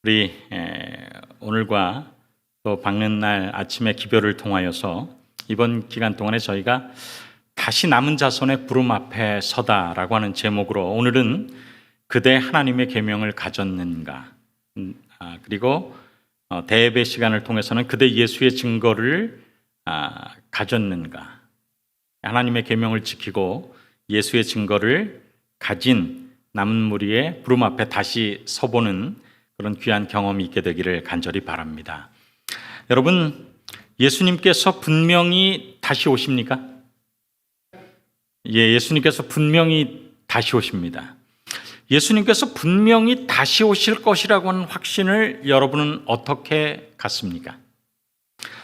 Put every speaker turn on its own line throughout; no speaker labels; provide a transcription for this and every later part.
우리 오늘과 또 박는날 아침의 기별을 통하여서 이번 기간 동안에 저희가 다시 남은 자손의 부름 앞에 서다라고 하는 제목으로 오늘은 그대 하나님의 계명을 가졌는가, 그리고 대예배 시간을 통해서는 그대 예수의 증거를 가졌는가, 하나님의 계명을 지키고 예수의 증거를 가진 남은 무리의 부름 앞에 다시 서보는 그런 귀한 경험이 있게 되기를 간절히 바랍니다. 여러분, 예수님께서 분명히 다시 오십니까? 예수님께서 분명히 다시 오십니다. 예수님께서 분명히 다시 오실 것이라고 하는 확신을 여러분은 어떻게 갖습니까?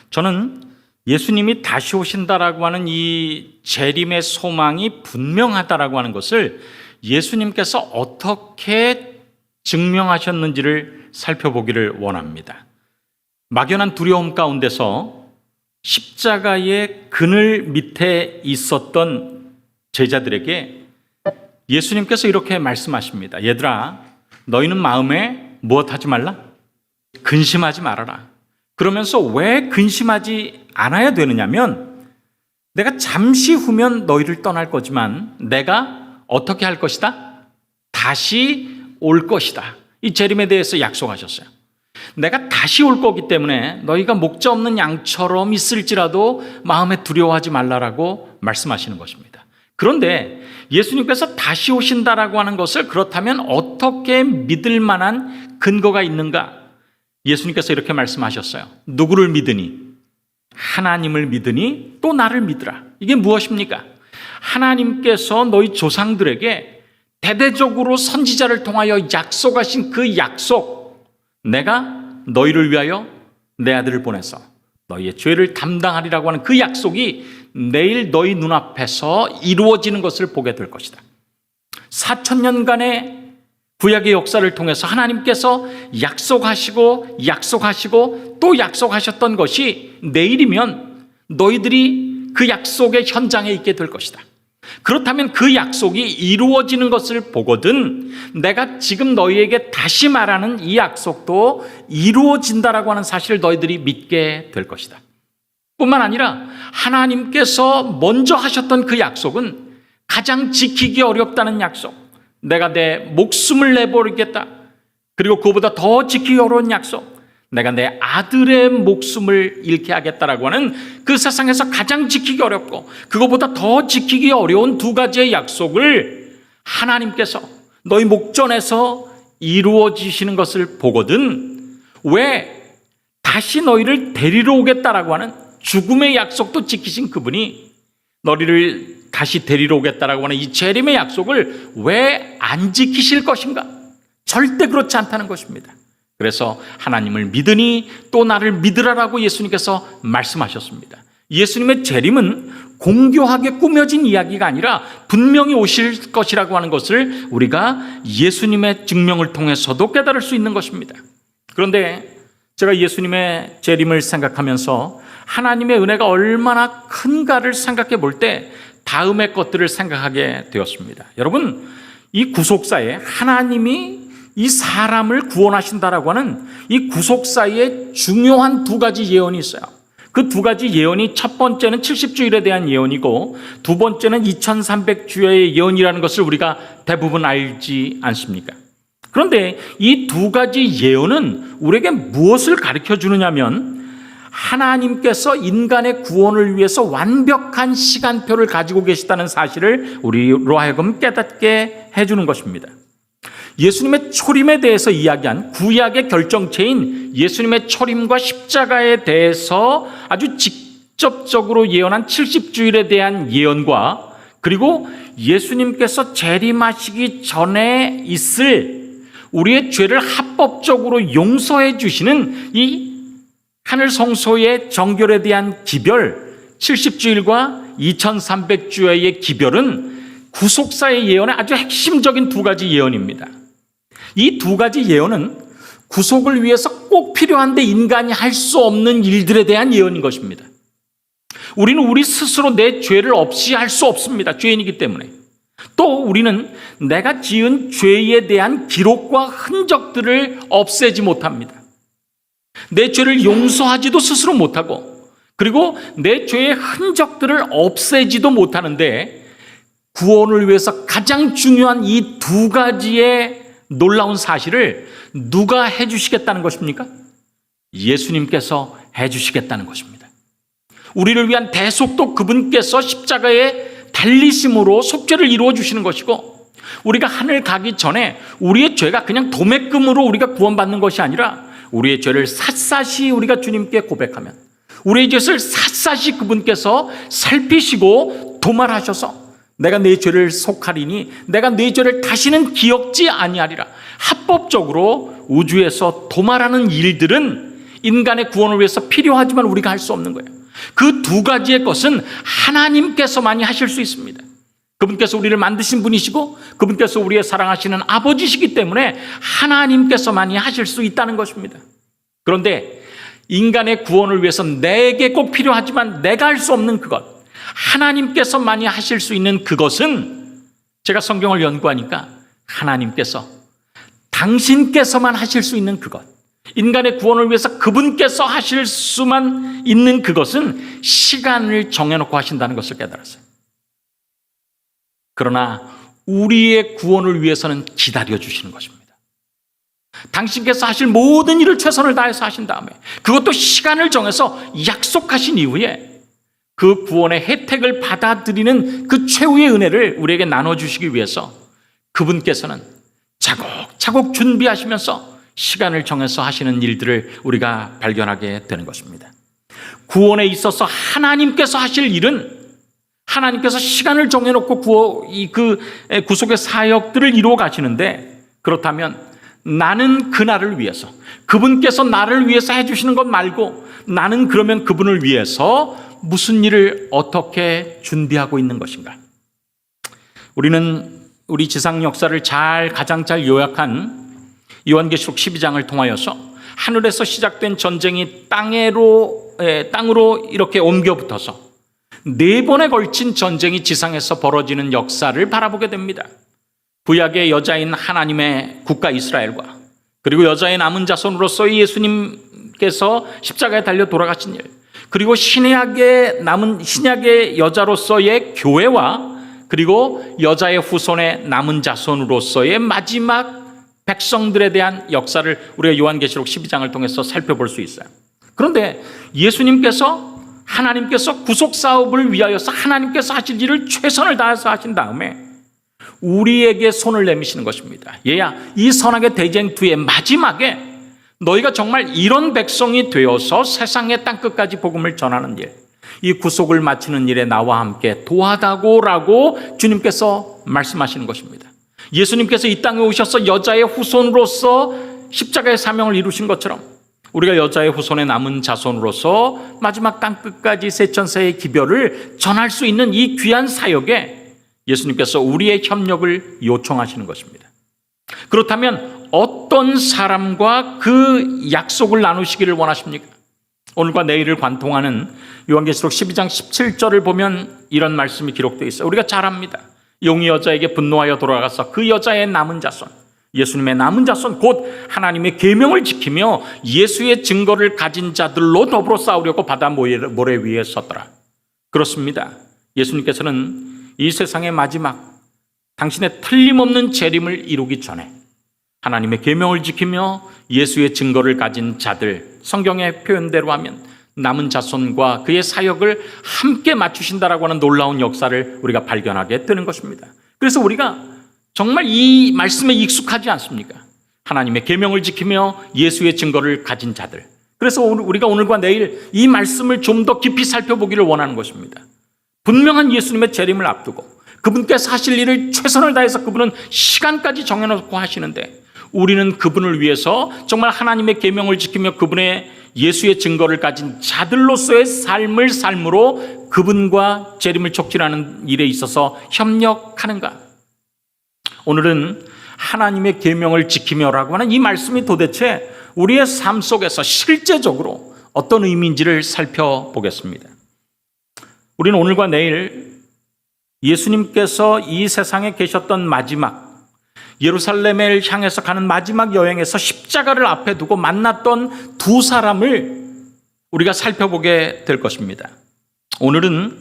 저는 예수님이 다시 오신다라고 하는 이 재림의 소망이 분명하다라고 하는 것을 예수님께서 어떻게 증명하셨는지를 살펴보기를 원합니다. 막연한 두려움 가운데서 십자가의 그늘 밑에 있었던 제자들에게 예수님께서 이렇게 말씀하십니다. 얘들아, 너희는 마음에 무엇하지 말라? 근심하지 말아라. 그러면서 왜 근심하지 않아야 되느냐면 내가 잠시 후면 너희를 떠날 거지만 내가 어떻게 할 것이다? 다시 올 것이다. 이 재림에 대해서 약속하셨어요. 내가 다시 올 거기 때문에 너희가 목자 없는 양처럼 있을지라도 마음에 두려워하지 말라라고 말씀하시는 것입니다. 그런데 예수님께서 다시 오신다라고 하는 것을 그렇다면 어떻게 믿을 만한 근거가 있는가? 예수님께서 이렇게 말씀하셨어요. 누구를 믿으니? 하나님을 믿으니 또 나를 믿으라. 이게 무엇입니까? 하나님께서 너희 조상들에게 대대적으로 선지자를 통하여 약속하신 그 약속, 내가 너희를 위하여 내 아들을 보내서 너희의 죄를 담당하리라고 하는 그 약속이 내일 너희 눈앞에서 이루어지는 것을 보게 될 것이다. 4,000년간의 구약의 역사를 통해서 하나님께서 약속하시고 또 약속하셨던 것이 내일이면 너희들이 그 약속의 현장에 있게 될 것이다. 그렇다면 그 약속이 이루어지는 것을 보거든 내가 지금 너희에게 다시 말하는 이 약속도 이루어진다라고 하는 사실을 너희들이 믿게 될 것이다. 뿐만 아니라 하나님께서 먼저 하셨던 그 약속은 가장 지키기 어렵다는 약속, 내가 내 목숨을 내버리겠다. 그리고 그보다 더 지키기 어려운 약속, 내가 내 아들의 목숨을 잃게 하겠다라고 하는 그 세상에서 가장 지키기 어렵고 그것보다 더 지키기 어려운 두 가지의 약속을 하나님께서 너희 목전에서 이루어지시는 것을 보거든 왜 다시 너희를 데리러 오겠다라고 하는 죽음의 약속도 지키신 그분이 너희를 다시 데리러 오겠다라고 하는 이 재림의 약속을 왜 안 지키실 것인가? 절대 그렇지 않다는 것입니다. 그래서 하나님을 믿으니 또 나를 믿으라라고 예수님께서 말씀하셨습니다. 예수님의 재림은 공교하게 꾸며진 이야기가 아니라 분명히 오실 것이라고 하는 것을 우리가 예수님의 증명을 통해서도 깨달을 수 있는 것입니다. 그런데 제가 예수님의 재림을 생각하면서 하나님의 은혜가 얼마나 큰가를 생각해 볼 때 다음의 것들을 생각하게 되었습니다. 여러분, 이 구속사에 하나님이 이 사람을 구원하신다라고 하는 이 구속사에 중요한 두 가지 예언이 있어요. 그 두 가지 예언이 첫 번째는 70주일에 대한 예언이고 두 번째는 2300주의 예언이라는 것을 우리가 대부분 알지 않습니까? 그런데 이 두 가지 예언은 우리에게 무엇을 가르쳐 주느냐면 하나님께서 인간의 구원을 위해서 완벽한 시간표를 가지고 계시다는 사실을 우리로 하여금 깨닫게 해주는 것입니다. 예수님의 초림에 대해서 이야기한 구약의 결정체인 예수님의 초림과 십자가에 대해서 아주 직접적으로 예언한 70주일에 대한 예언과 그리고 예수님께서 재림하시기 전에 있을 우리의 죄를 합법적으로 용서해 주시는 이 하늘 성소의 정결에 대한 기별, 70주일과 2300주의 기별은 구속사의 예언의 아주 핵심적인 두 가지 예언입니다. 이 두 가지 예언은 구속을 위해서 꼭 필요한데 인간이 할 수 없는 일들에 대한 예언인 것입니다. 우리는 우리 스스로 내 죄를 없이 할 수 없습니다. 죄인이기 때문에. 또 우리는 내가 지은 죄에 대한 기록과 흔적들을 없애지 못합니다. 내 죄를 용서하지도 스스로 못하고, 그리고 내 죄의 흔적들을 없애지도 못하는데, 구원을 위해서 가장 중요한 이 두 가지의 놀라운 사실을 누가 해주시겠다는 것입니까? 예수님께서 해주시겠다는 것입니다. 우리를 위한 대속도 그분께서 십자가에 달리심으로 속죄를 이루어 주시는 것이고, 우리가 하늘 가기 전에 우리의 죄가 그냥 도매금으로 우리가 구원받는 것이 아니라 우리의 죄를 샅샅이 우리가 주님께 고백하면 우리의 죄를 샅샅이 그분께서 살피시고 도말하셔서 내가 내 죄를 속하리니 내가 내 죄를 다시는 기억지 아니하리라. 합법적으로 우주에서 도말하는 일들은 인간의 구원을 위해서 필요하지만 우리가 할 수 없는 거예요. 그 두 가지의 것은 하나님께서만이 하실 수 있습니다. 그분께서 우리를 만드신 분이시고 그분께서 우리의 사랑하시는 아버지시기 때문에 하나님께서만이 하실 수 있다는 것입니다. 그런데 인간의 구원을 위해서 내게 꼭 필요하지만 내가 할 수 없는 그것, 하나님께서만이 하실 수 있는 그것은, 제가 성경을 연구하니까 하나님께서, 당신께서만 하실 수 있는 그것, 인간의 구원을 위해서 그분께서 하실 수만 있는 그것은 시간을 정해놓고 하신다는 것을 깨달았어요. 그러나 우리의 구원을 위해서는 기다려주시는 것입니다. 당신께서 하실 모든 일을 최선을 다해서 하신 다음에, 그것도 시간을 정해서 약속하신 이후에 그 구원의 혜택을 받아들이는 그 최후의 은혜를 우리에게 나눠주시기 위해서 그분께서는 차곡차곡 준비하시면서 시간을 정해서 하시는 일들을 우리가 발견하게 되는 것입니다. 구원에 있어서 하나님께서 하실 일은, 하나님께서 시간을 정해놓고 그 구속의 사역들을 이루어 가시는데, 그렇다면 나는 그날을 위해서, 그분께서 나를 위해서 해주시는 것 말고 나는 그러면 그분을 위해서 무슨 일을 어떻게 준비하고 있는 것인가? 우리는 우리 지상 역사를 가장 잘 요약한 요한계시록 12장을 통하여서 하늘에서 시작된 전쟁이 땅으로 이렇게 옮겨 붙어서 4번에 걸친 전쟁이 지상에서 벌어지는 역사를 바라보게 됩니다. 구약의 여자인 하나님의 국가 이스라엘과, 그리고 여자의 남은 자손으로서 예수님께서 십자가에 달려 돌아가신 일, 그리고 신약의 여자로서의 교회와, 그리고 여자의 후손의 남은 자손으로서의 마지막 백성들에 대한 역사를 우리가 요한계시록 12장을 통해서 살펴볼 수 있어요. 그런데 예수님께서, 하나님께서 구속 사업을 위하여서 하나님께서 하실 일을 최선을 다해서 하신 다음에 우리에게 손을 내미시는 것입니다. 얘야, 이 선악의 대쟁투의 마지막에 너희가 정말 이런 백성이 되어서 세상의 땅끝까지 복음을 전하는 일, 이 구속을 마치는 일에 나와 함께 도와다고라고 주님께서 말씀하시는 것입니다. 예수님께서 이 땅에 오셔서 여자의 후손으로서 십자가의 사명을 이루신 것처럼 우리가 여자의 후손에 남은 자손으로서 마지막 땅끝까지 세천세의 기별을 전할 수 있는 이 귀한 사역에 예수님께서 우리의 협력을 요청하시는 것입니다. 그렇다면 어떤 사람과 그 약속을 나누시기를 원하십니까? 오늘과 내일을 관통하는 요한계시록 12장 17절을 보면 이런 말씀이 기록되어 있어요. 우리가 잘 압니다. 용이 여자에게 분노하여 돌아가서 그 여자의 남은 자손, 예수님의 남은 자손, 곧 하나님의 계명을 지키며 예수의 증거를 가진 자들로 더불어 싸우려고 바다 모래 위에 섰더라. 그렇습니다. 예수님께서는 이 세상의 마지막 당신의 틀림없는 재림을 이루기 전에 하나님의 계명을 지키며 예수의 증거를 가진 자들, 성경의 표현대로 하면 남은 자손과 그의 사역을 함께 맞추신다라고 하는 놀라운 역사를 우리가 발견하게 되는 것입니다. 그래서 우리가 정말 이 말씀에 익숙하지 않습니까? 하나님의 계명을 지키며 예수의 증거를 가진 자들. 그래서 우리가 오늘과 내일 이 말씀을 좀 더 깊이 살펴보기를 원하는 것입니다. 분명한 예수님의 재림을 앞두고 그분께서 하실 일을 최선을 다해서 그분은 시간까지 정해놓고 하시는데, 우리는 그분을 위해서 정말 하나님의 계명을 지키며 그분의 예수의 증거를 가진 자들로서의 삶으로 그분과 재림을 촉진하는 일에 있어서 협력하는가? 오늘은 하나님의 계명을 지키며라고 하는 이 말씀이 도대체 우리의 삶 속에서 실제적으로 어떤 의미인지를 살펴보겠습니다. 우리는 오늘과 내일 예수님께서 이 세상에 계셨던 마지막, 예루살렘을 향해서 가는 마지막 여행에서 십자가를 앞에 두고 만났던 두 사람을 우리가 살펴보게 될 것입니다. 오늘은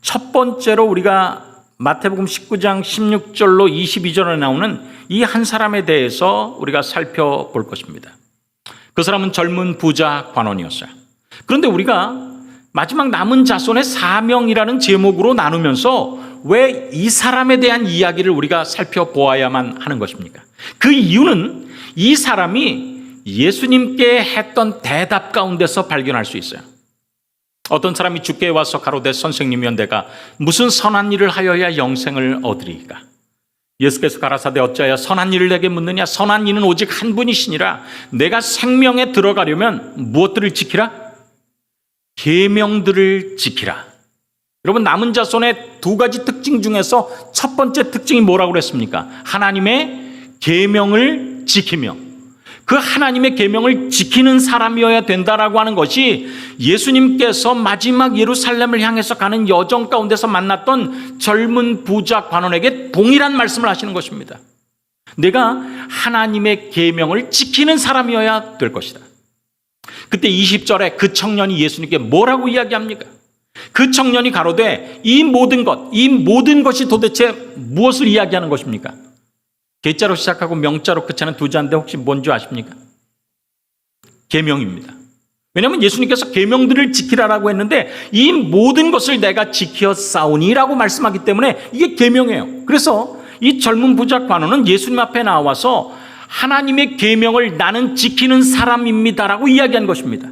첫 번째로 우리가 마태복음 19장 16절로 22절에 나오는 이 한 사람에 대해서 우리가 살펴볼 것입니다. 그 사람은 젊은 부자 관원이었어요. 그런데 우리가 마지막 남은 자손의 사명이라는 제목으로 나누면서 왜 이 사람에 대한 이야기를 우리가 살펴보아야만 하는 것입니까? 그 이유는 이 사람이 예수님께 했던 대답 가운데서 발견할 수 있어요. 어떤 사람이 주께 와서 가로되 선생님이여 내가 무슨 선한 일을 하여야 영생을 얻으리이까? 예수께서 가라사대 어찌하여 선한 일을 내게 묻느냐? 선한 이는 오직 한 분이시니라. 내가 생명에 들어가려면 무엇들을 지키라? 계명들을 지키라. 여러분, 남은 자손의 두 가지 특징 중에서 첫 번째 특징이 뭐라고 그랬습니까? 하나님의 계명을 지키며 그 하나님의 계명을 지키는 사람이어야 된다라고 하는 것이 예수님께서 마지막 예루살렘을 향해서 가는 여정 가운데서 만났던 젊은 부자 관원에게 동일한 말씀을 하시는 것입니다. 내가 하나님의 계명을 지키는 사람이어야 될 것이다. 그때 20절에 그 청년이 예수님께 뭐라고 이야기합니까? 그 청년이 가로되 이 모든 것이 도대체 무엇을 이야기하는 것입니까? 계자로 시작하고 명자로 끝하는 두 자인데 혹시 뭔지 아십니까? 계명입니다. 왜냐하면 예수님께서 계명들을 지키라라고 했는데 이 모든 것을 내가 지켰사오니라고 말씀하기 때문에 이게 계명이에요. 그래서 이 젊은 부자 관원은 예수님 앞에 나와서 하나님의 계명을 나는 지키는 사람입니다라고 이야기한 것입니다.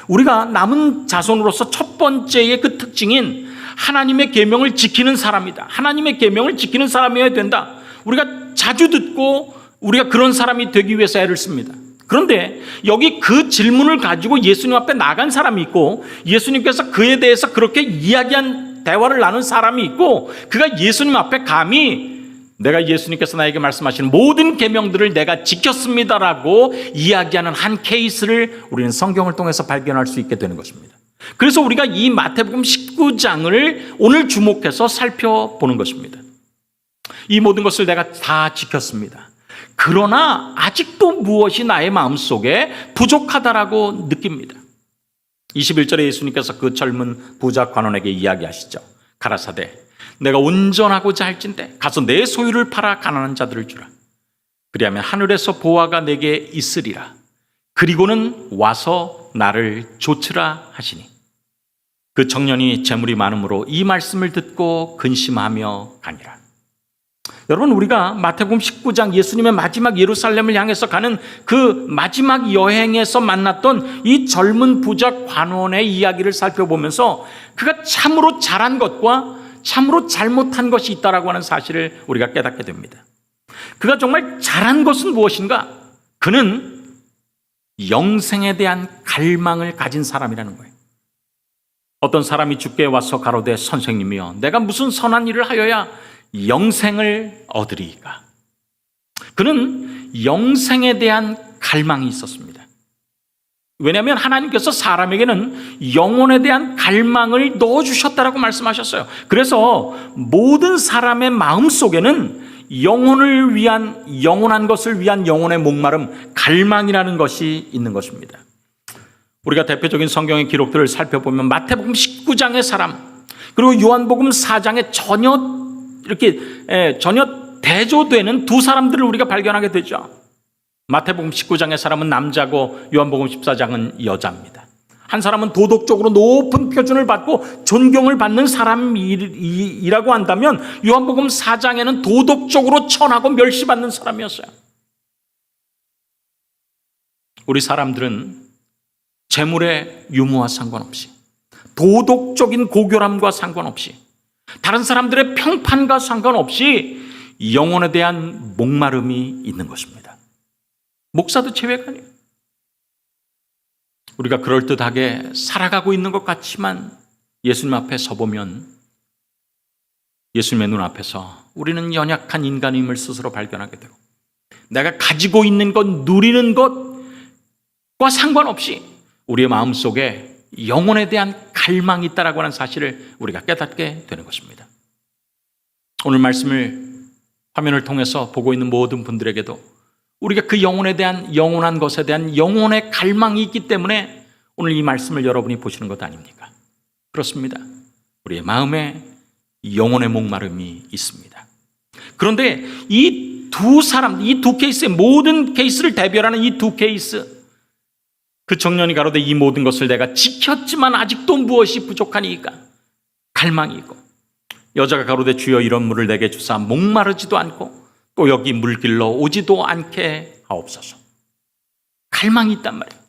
우리가 남은 자손으로서 첫 번째의 그 특징인 하나님의 계명을 지키는 사람이다. 하나님의 계명을 지키는 사람이어야 된다. 우리가 자주 듣고 우리가 그런 사람이 되기 위해서 애를 씁니다. 그런데 여기 그 질문을 가지고 예수님 앞에 나간 사람이 있고 예수님께서 그에 대해서 그렇게 이야기한 대화를 나눈 사람이 있고 그가 예수님 앞에 감히 내가 예수님께서 나에게 말씀하신 모든 계명들을 내가 지켰습니다라고 이야기하는 한 케이스를 우리는 성경을 통해서 발견할 수 있게 되는 것입니다. 그래서 우리가 이 마태복음 19장을 오늘 주목해서 살펴보는 것입니다. 이 모든 것을 내가 다 지켰습니다. 그러나 아직도 무엇이 나의 마음속에 부족하다라고 느낍니다. 21절에 예수님께서 그 젊은 부자 관원에게 이야기하시죠. 가라사대 내가 온전하고자 할진대 가서 내 소유를 팔아 가난한 자들을 주라. 그리하면 하늘에서 보화가 내게 있으리라. 그리고는 와서 나를 좇으라 하시니 그 청년이 재물이 많음으로 이 말씀을 듣고 근심하며 가니라. 여러분, 우리가 마태복음 19장 예수님의 마지막 예루살렘을 향해서 가는 그 마지막 여행에서 만났던 이 젊은 부자 관원의 이야기를 살펴보면서 그가 참으로 잘한 것과 참으로 잘못한 것이 있다라고 하는 사실을 우리가 깨닫게 됩니다. 그가 정말 잘한 것은 무엇인가? 그는 영생에 대한 갈망을 가진 사람이라는 거예요. 어떤 사람이 주께 와서 가로되 선생님이여 내가 무슨 선한 일을 하여야 영생을 얻으리이까? 그는 영생에 대한 갈망이 있었습니다. 왜냐하면 하나님께서 사람에게는 영혼에 대한 갈망을 넣어주셨다라고 말씀하셨어요. 그래서 모든 사람의 마음속에는 영혼을 위한, 영원한 것을 위한 영혼의 목마름, 갈망이라는 것이 있는 것입니다. 우리가 대표적인 성경의 기록들을 살펴보면 마태복음 19장의 사람, 그리고 요한복음 4장에 전혀 대조되는 두 사람들을 우리가 발견하게 되죠. 마태복음 19장의 사람은 남자고 요한복음 14장은 여자입니다. 한 사람은 도덕적으로 높은 표준을 받고 존경을 받는 사람이라고 한다면 요한복음 4장에는 도덕적으로 천하고 멸시받는 사람이었어요. 우리 사람들은 재물의 유무와 상관없이, 도덕적인 고결함과 상관없이, 다른 사람들의 평판과 상관없이 영혼에 대한 목마름이 있는 것입니다. 목사도 제외가 아니에요. 우리가 그럴듯하게 살아가고 있는 것 같지만 예수님 앞에 서보면 예수님의 눈앞에서 우리는 연약한 인간임을 스스로 발견하게 되고 내가 가지고 있는 것, 누리는 것과 상관없이 우리의 마음속에 영혼에 대한 갈망이 있다라고 하는 사실을 우리가 깨닫게 되는 것입니다. 오늘 말씀을 화면을 통해서 보고 있는 모든 분들에게도 우리가 그 영혼에 대한 영원한 것에 대한 영혼의 갈망이 있기 때문에 오늘 이 말씀을 여러분이 보시는 것 아닙니까? 그렇습니다. 우리의 마음에 영혼의 목마름이 있습니다. 그런데 이 두 사람, 이 두 케이스의 모든 케이스를 대별하는 이 두 케이스, 그 청년이 가로되 이 모든 것을 내가 지켰지만 아직도 무엇이 부족하니까 갈망이 있고, 여자가 가로되 주여 이런 물을 내게 주사 목마르지도 않고 또 여기 물길로 오지도 않게 하옵소서. 갈망이 있단 말이에요.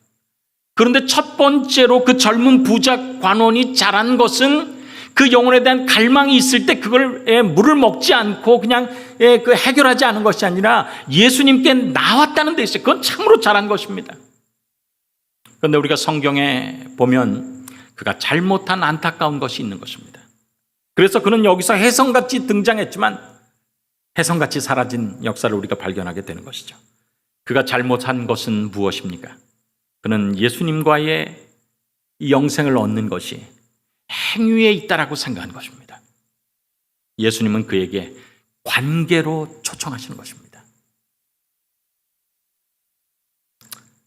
그런데 첫 번째로 그 젊은 부자 관원이 잘한 것은 그 영혼에 대한 갈망이 있을 때 그걸 물을 먹지 않고 그냥 그 해결하지 않은 것이 아니라 예수님께 나왔다는 데 있어요. 그건 참으로 잘한 것입니다. 그런데 우리가 성경에 보면 그가 잘못한 안타까운 것이 있는 것입니다. 그래서 그는 여기서 혜성같이 등장했지만 혜성같이 사라진 역사를 우리가 발견하게 되는 것이죠. 그가 잘못한 것은 무엇입니까? 그는 예수님과의 이 영생을 얻는 것이 행위에 있다라고 생각한 것입니다. 예수님은 그에게 관계로 초청하시는 것입니다.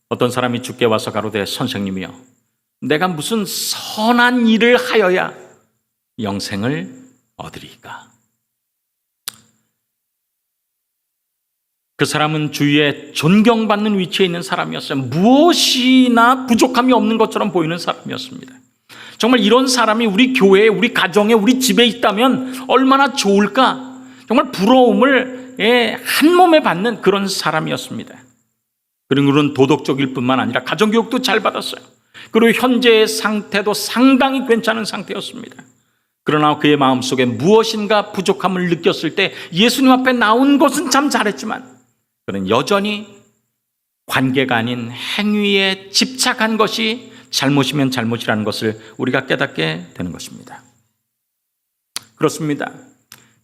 어떤 사람이 주께 와서 가로되 선생님이여 내가 무슨 선한 일을 하여야 영생을 얻으리까? 그 사람은 주위에 존경받는 위치에 있는 사람이었어요. 무엇이나 부족함이 없는 것처럼 보이는 사람이었습니다. 정말 이런 사람이 우리 교회에, 우리 가정에, 우리 집에 있다면 얼마나 좋을까? 정말 부러움을 한 몸에 받는 그런 사람이었습니다. 그리고 그는 도덕적일 뿐만 아니라 가정교육도 잘 받았어요. 그리고 현재의 상태도 상당히 괜찮은 상태였습니다. 그러나 그의 마음속에 무엇인가 부족함을 느꼈을 때 예수님 앞에 나온 것은 참 잘했지만 그는 여전히 관계가 아닌 행위에 집착한 것이 잘못이면 잘못이라는 것을 우리가 깨닫게 되는 것입니다. 그렇습니다.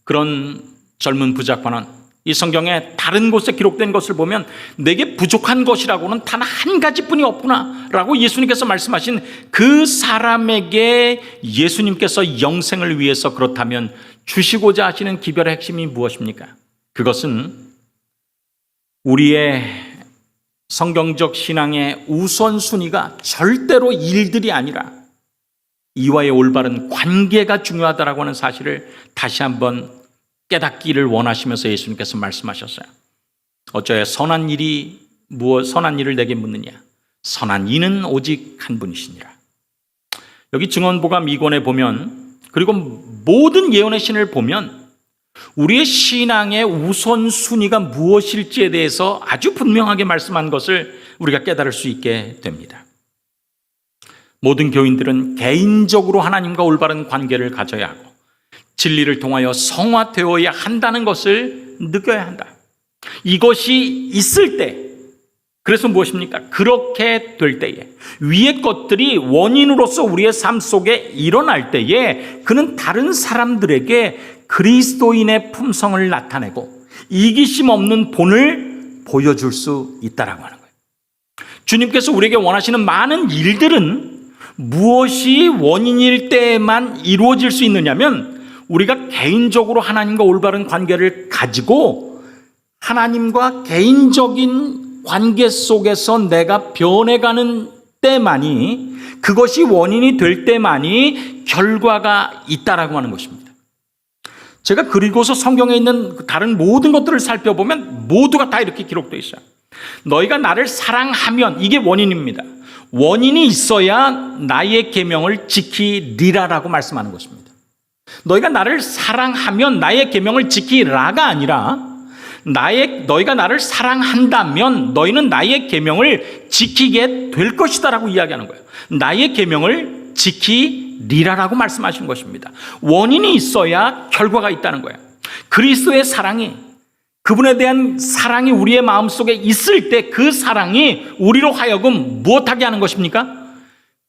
그런 젊은 부자관은 이 성경에 다른 곳에 기록된 것을 보면 내게 부족한 것이라고는 단 한 가지뿐이 없구나 라고 예수님께서 말씀하신 그 사람에게 예수님께서 영생을 위해서 그렇다면 주시고자 하시는 기별의 핵심이 무엇입니까? 그것은 우리의 성경적 신앙의 우선순위가 절대로 일들이 아니라 이와의 올바른 관계가 중요하다라고 하는 사실을 다시 한번 깨닫기를 원하시면서 예수님께서 말씀하셨어요. 어쩌야 선한 일을 내게 묻느냐? 선한 이는 오직 한 분이시니라. 여기 증언보감 2권에 보면, 그리고 모든 예언의 신을 보면 우리의 신앙의 우선순위가 무엇일지에 대해서 아주 분명하게 말씀한 것을 우리가 깨달을 수 있게 됩니다. 모든 교인들은 개인적으로 하나님과 올바른 관계를 가져야 하고 진리를 통하여 성화되어야 한다는 것을 느껴야 한다. 이것이 있을 때, 그래서 무엇입니까? 그렇게 될 때에, 위의 것들이 원인으로서 우리의 삶 속에 일어날 때에 그는 다른 사람들에게 그리스도인의 품성을 나타내고 이기심 없는 본을 보여줄 수 있다라고 하는 거예요. 주님께서 우리에게 원하시는 많은 일들은 무엇이 원인일 때에만 이루어질 수 있느냐면 우리가 개인적으로 하나님과 올바른 관계를 가지고 하나님과 개인적인 관계 속에서 내가 변해가는 때만이, 그것이 원인이 될 때만이 결과가 있다라고 하는 것입니다. 제가 그리고서 성경에 있는 다른 모든 것들을 살펴보면 모두가 다 이렇게 기록되어 있어요. 너희가 나를 사랑하면, 이게 원인입니다. 원인이 있어야 나의 계명을 지키리라라고 말씀하는 것입니다. 너희가 나를 사랑하면 나의 계명을 지키라가 아니라 너희가 나를 사랑한다면 너희는 나의 계명을 지키게 될 것이다라고 이야기하는 거예요. 나의 계명을 지키리라라고 말씀하시는 것입니다. 원인이 있어야 결과가 있다는 거예요. 그리스도의 사랑이, 그분에 대한 사랑이 우리의 마음속에 있을 때 그 사랑이 우리로 하여금 무엇하게 하는 것입니까?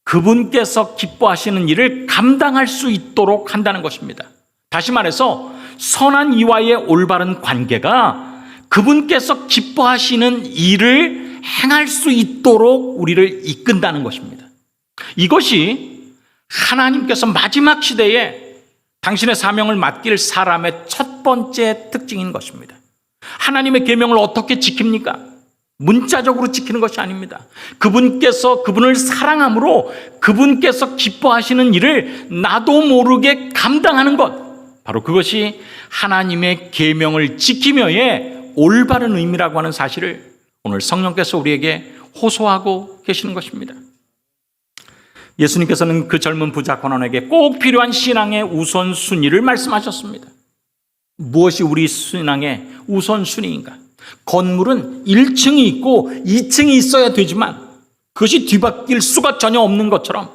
그분께서 기뻐하시는 일을 감당할 수 있도록 한다는 것입니다. 다시 말해서 선한 이와의 올바른 관계가 그분께서 기뻐하시는 일을 행할 수 있도록 우리를 이끈다는 것입니다. 이것이 하나님께서 마지막 시대에 당신의 사명을 맡길 사람의 첫 번째 특징인 것입니다. 하나님의 계명을 어떻게 지킵니까? 문자적으로 지키는 것이 아닙니다. 그분께서 그분을 사랑함으로 그분께서 기뻐하시는 일을 나도 모르게 감당하는 것, 바로 그것이 하나님의 계명을 지키며의 올바른 의미라고 하는 사실을 오늘 성령께서 우리에게 호소하고 계시는 것입니다. 예수님께서는 그 젊은 부자 관원에게 꼭 필요한 신앙의 우선순위를 말씀하셨습니다. 무엇이 우리 신앙의 우선순위인가? 건물은 1층이 있고 2층이 있어야 되지만 그것이 뒤바뀔 수가 전혀 없는 것처럼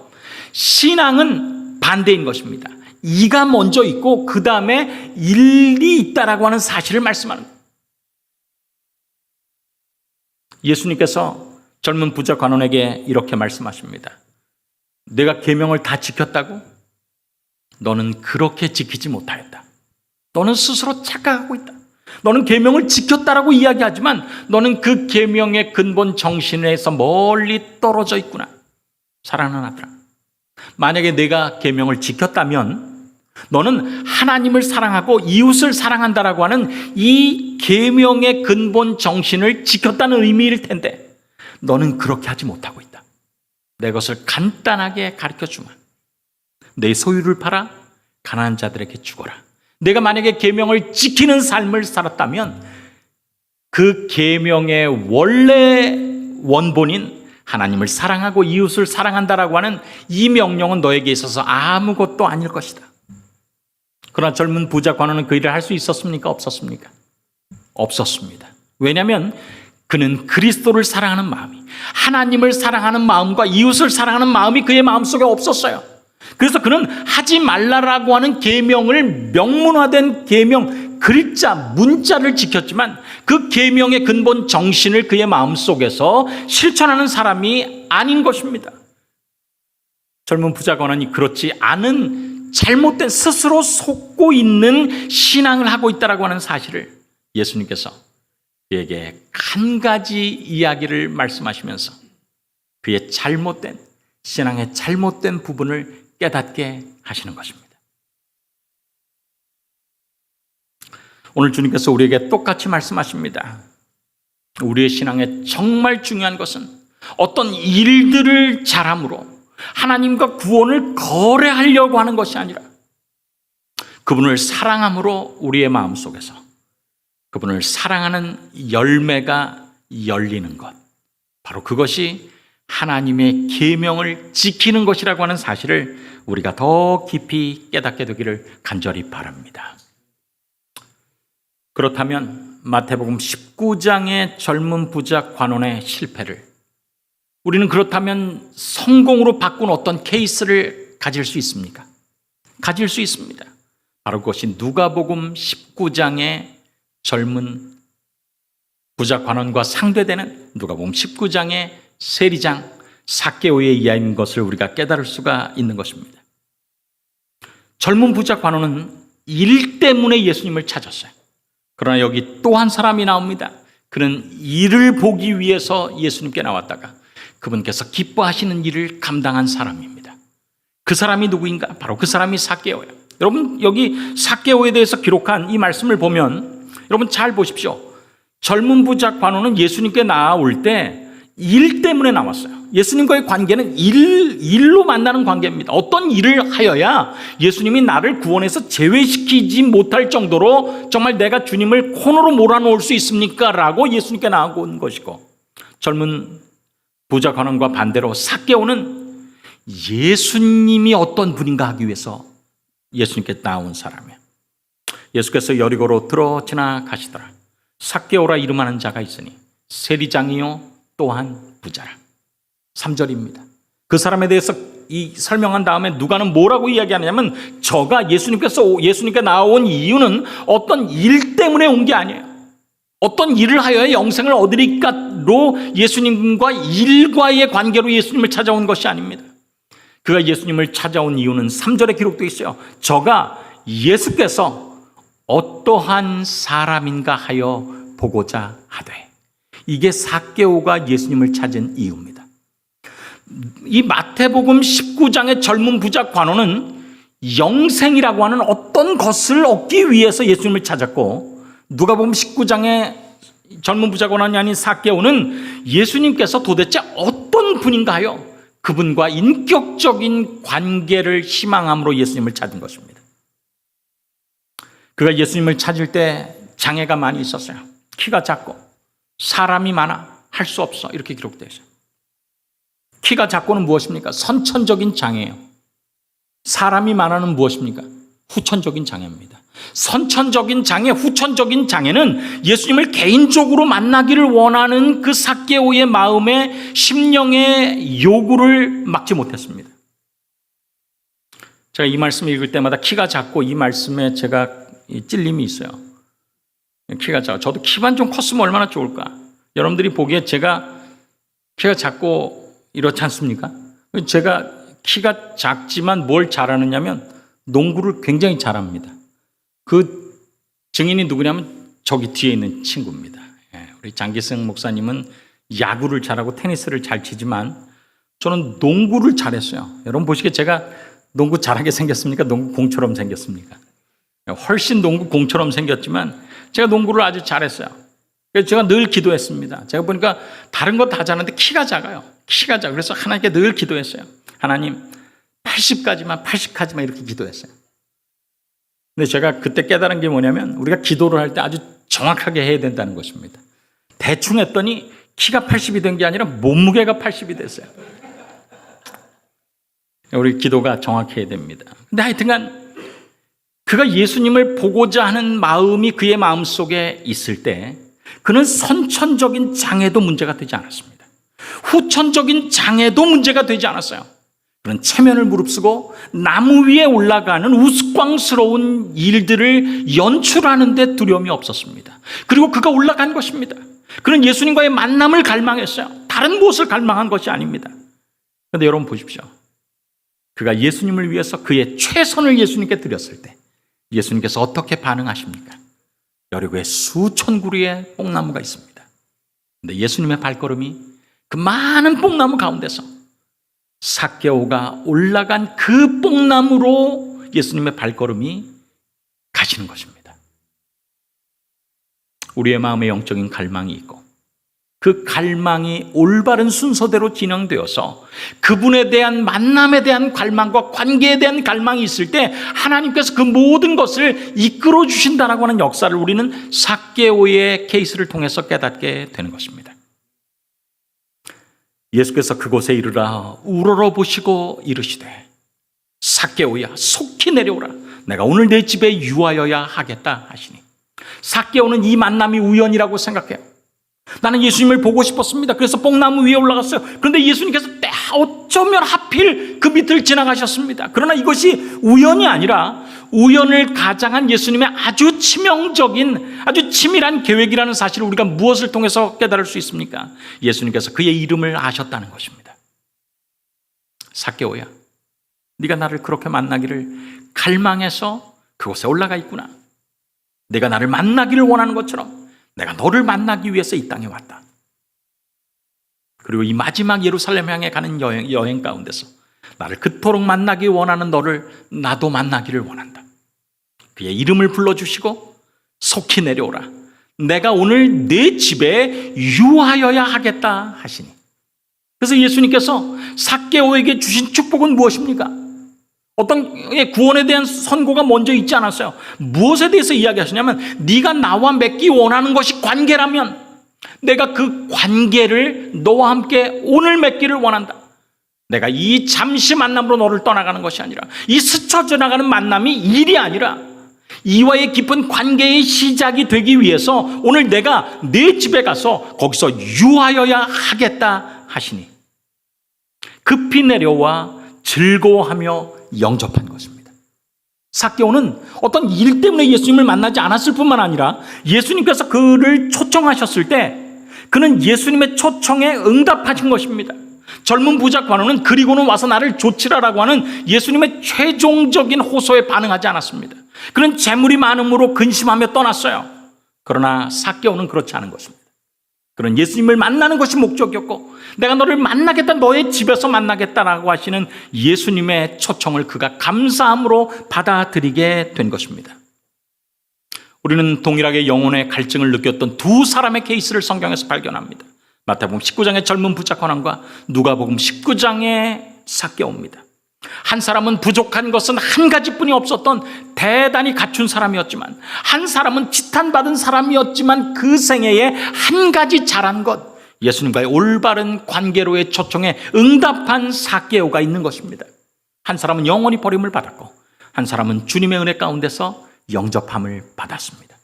신앙은 반대인 것입니다. 2가 먼저 있고 그 다음에 1이 있다라고 하는 사실을 말씀하는 거예요. 예수님께서 젊은 부자 관원에게 이렇게 말씀하십니다. 내가 계명을 다 지켰다고? 너는 그렇게 지키지 못하였다. 너는 스스로 착각하고 있다. 너는 계명을 지켰다라고 이야기하지만 너는 그 계명의 근본 정신에서 멀리 떨어져 있구나. 사랑하는 아들아, 만약에 내가 계명을 지켰다면 너는 하나님을 사랑하고 이웃을 사랑한다라고 하는 이 계명의 근본 정신을 지켰다는 의미일 텐데 너는 그렇게 하지 못하고 있다. 내 것을 간단하게 가르쳐주마. 내 소유를 팔아 가난한 자들에게 주거라. 내가 만약에 계명을 지키는 삶을 살았다면 그 계명의 원래 원본인 하나님을 사랑하고 이웃을 사랑한다라고 하는 이 명령은 너에게 있어서 아무것도 아닐 것이다. 그러나 젊은 부자 관원은 그 일을 할 수 있었습니까? 없었습니까? 없었습니다. 왜냐하면 그는 그리스도를 사랑하는 마음이, 하나님을 사랑하는 마음과 이웃을 사랑하는 마음이 그의 마음속에 없었어요. 그래서 그는 하지 말라라고 하는 계명을 명문화된 계명, 글자, 문자를 지켰지만 그 계명의 근본 정신을 그의 마음속에서 실천하는 사람이 아닌 것입니다. 젊은 부자 관원이 그렇지 않은 잘못된 스스로 속고 있는 신앙을 하고 있다라고 하는 사실을 예수님께서 그에게 한 가지 이야기를 말씀하시면서 그의 잘못된 신앙의 잘못된 부분을 깨닫게 하시는 것입니다. 오늘 주님께서 우리에게 똑같이 말씀하십니다. 우리의 신앙에 정말 중요한 것은 어떤 일들을 잘함으로 하나님과 구원을 거래하려고 하는 것이 아니라 그분을 사랑함으로 우리의 마음속에서 그분을 사랑하는 열매가 열리는 것, 바로 그것이 하나님의 계명을 지키는 것이라고 하는 사실을 우리가 더 깊이 깨닫게 되기를 간절히 바랍니다. 그렇다면 마태복음 19장의 젊은 부자 관원의 실패를 우리는 그렇다면 성공으로 바꾼 어떤 케이스를 가질 수 있습니까? 가질 수 있습니다. 바로 그것이 누가복음 19장의 젊은 부자 관원과 상대되는 누가복음 19장의 세리장 삭개오의 이야기인 것을 우리가 깨달을 수가 있는 것입니다. 젊은 부자 관원은 일 때문에 예수님을 찾았어요. 그러나 여기 또 한 사람이 나옵니다. 그는 일을 보기 위해서 예수님께 나왔다가 그분께서 기뻐하시는 일을 감당한 사람입니다. 그 사람이 누구인가? 바로 그 사람이 삭개오예요. 여러분, 여기 삭개오에 대해서 기록한 이 말씀을 보면 여러분 잘 보십시오. 젊은 부자 관원은 예수님께 나올 때 일 때문에 나왔어요. 예수님과의 관계는 일로 만나는 관계입니다. 어떤 일을 하여야 예수님이 나를 구원해서 제외시키지 못할 정도로 정말 내가 주님을 코너로 몰아놓을 수 있습니까? 라고 예수님께 나온 것이고, 젊은 부자 관원과 반대로 삭개오는 예수님이 어떤 분인가 하기 위해서 예수님께 나온 사람이에요. 예수께서 여리고로 들어 지나가시더라. 삭개오라 이름하는 자가 있으니 세리장이요 또한 부자라. 3절입니다. 그 사람에 대해서 이 설명한 다음에 누가는 뭐라고 이야기하냐면 저가 예수님께 나온 이유는 어떤 일 때문에 온 게 아니에요. 어떤 일을 하여야 영생을 얻으리까로 예수님과 일과의 관계로 예수님을 찾아온 것이 아닙니다. 그가 예수님을 찾아온 이유는 3절에 기록되어 있어요. 저가 예수께서 어떠한 사람인가 하여 보고자 하되. 이게 삭개오가 예수님을 찾은 이유입니다. 이 마태복음 19장의 젊은 부자 관원은 영생이라고 하는 어떤 것을 얻기 위해서 예수님을 찾았고, 누가복음 19장에 젊은 부자고난이 아닌 삭개오는 예수님께서 도대체 어떤 분인가 하여 그분과 인격적인 관계를 희망함으로 예수님을 찾은 것입니다. 그가 예수님을 찾을 때 장애가 많이 있었어요. 키가 작고 사람이 많아 할 수 없어, 이렇게 기록되어 있어요. 키가 작고는 무엇입니까? 선천적인 장애예요. 사람이 많아는 무엇입니까? 후천적인 장애입니다. 선천적인 장애, 후천적인 장애는 예수님을 개인적으로 만나기를 원하는 그 삭개오의 마음의 심령의 요구를 막지 못했습니다. 제가 이 말씀을 읽을 때마다 키가 작고 이 말씀에 제가 찔림이 있어요. 키가 작아. 저도 키만 좀 컸으면 얼마나 좋을까. 여러분들이 보기에 제가 키가 작고 이렇지 않습니까? 제가 키가 작지만 뭘 잘하느냐면 농구를 굉장히 잘합니다. 그 증인이 누구냐면 저기 뒤에 있는 친구입니다. 우리 장기승 목사님은 야구를 잘하고 테니스를 잘 치지만 저는 농구를 잘했어요. 여러분 보시기에 제가 농구 잘하게 생겼습니까? 농구 공처럼 생겼습니까? 훨씬 농구 공처럼 생겼지만 제가 농구를 아주 잘했어요. 그래서 제가 늘 기도했습니다. 제가 보니까 다른 거 다 잘하는데 키가 작아요. 키가 작아요. 그래서 하나님께 늘 기도했어요. 하나님 80까지만 이렇게 기도했어요. 근데 제가 그때 깨달은 게 뭐냐면 우리가 기도를 할 때 아주 정확하게 해야 된다는 것입니다. 대충 했더니 키가 80이 된 게 아니라 몸무게가 80이 됐어요. 우리 기도가 정확해야 됩니다. 근데 하여튼간 그가 예수님을 보고자 하는 마음이 그의 마음속에 있을 때 그는 선천적인 장애도 문제가 되지 않았습니다. 후천적인 장애도 문제가 되지 않았어요. 그런 체면을 무릅쓰고 나무 위에 올라가는 우스꽝스러운 일들을 연출하는 데 두려움이 없었습니다. 그리고 그가 올라간 것입니다. 그는 예수님과의 만남을 갈망했어요. 다른 무엇을 갈망한 것이 아닙니다. 그런데 여러분 보십시오. 그가 예수님을 위해서 그의 최선을 예수님께 드렸을 때 예수님께서 어떻게 반응하십니까? 여리고에 수천 그루의 뽕나무가 있습니다. 그런데 예수님의 발걸음이 그 많은 뽕나무 가운데서 삭개오가 올라간 그 뽕나무로 예수님의 발걸음이 가시는 것입니다. 우리의 마음에 영적인 갈망이 있고 그 갈망이 올바른 순서대로 진행되어서 그분에 대한 만남에 대한 갈망과 관계에 대한 갈망이 있을 때 하나님께서 그 모든 것을 이끌어 주신다라고 하는 역사를 우리는 삭개오의 케이스를 통해서 깨닫게 되는 것입니다. 예수께서 그곳에 이르러 우러러보시고 이르시되 삭개오야 속히 내려오라. 내가 오늘 내 집에 유하여야 하겠다 하시니, 삭개오는 이 만남이 우연이라고 생각해요. 나는 예수님을 보고 싶었습니다. 그래서 뽕나무 위에 올라갔어요. 그런데 예수님께서 어쩌면 하필 그 밑을 지나가셨습니다. 그러나 이것이 우연이 아니라 우연을 가장한 예수님의 아주 치명적인, 아주 치밀한 계획이라는 사실을 우리가 무엇을 통해서 깨달을 수 있습니까? 예수님께서 그의 이름을 아셨다는 것입니다. 삭개오야, 네가 나를 그렇게 만나기를 갈망해서 그곳에 올라가 있구나. 네가 나를 만나기를 원하는 것처럼 내가 너를 만나기 위해서 이 땅에 왔다. 그리고 이 마지막 예루살렘 향해 가는 여행 가운데서 나를 그토록 만나기 원하는 너를 나도 만나기를 원한다. 그의 이름을 불러주시고 속히 내려오라. 내가 오늘 내 집에 유하여야 하겠다 하시니. 그래서 예수님께서 삭개오에게 주신 축복은 무엇입니까? 어떤 구원에 대한 선고가 먼저 있지 않았어요. 무엇에 대해서 이야기하시냐면 네가 나와 맺기 원하는 것이 관계라면 내가 그 관계를 너와 함께 오늘 맺기를 원한다. 내가 이 잠시 만남으로 너를 떠나가는 것이 아니라 이 스쳐 지나가는 만남이 일이 아니라 이와의 깊은 관계의 시작이 되기 위해서 오늘 내가 내 집에 가서 거기서 유하여야 하겠다 하시니 급히 내려와 즐거워하며 영접한 것입니다. 삭개오는 어떤 일 때문에 예수님을 만나지 않았을 뿐만 아니라 예수님께서 그를 초청하셨을 때 그는 예수님의 초청에 응답하신 것입니다. 젊은 부자 관원은 그리고는 와서 나를 조치라라고 하는 예수님의 최종적인 호소에 반응하지 않았습니다. 그는 재물이 많음으로 근심하며 떠났어요. 그러나 삭개오는 그렇지 않은 것입니다. 그런 예수님을 만나는 것이 목적이었고, 내가 너를 만나겠다, 너의 집에서 만나겠다라고 하시는 예수님의 초청을 그가 감사함으로 받아들이게 된 것입니다. 우리는 동일하게 영혼의 갈증을 느꼈던 두 사람의 케이스를 성경에서 발견합니다. 마태복음 19장의 젊은 부자 관원과 누가복음 19장의 삭개오입니다. 한 사람은 부족한 것은 한 가지뿐이 없었던 대단히 갖춘 사람이었지만, 한 사람은 지탄받은 사람이었지만 그 생애에 한 가지 잘한 것, 예수님과의 올바른 관계로의 초청에 응답한 삭개오가 있는 것입니다. 한 사람은 영원히 버림을 받았고, 한 사람은 주님의 은혜 가운데서 영접함을 받았습니다.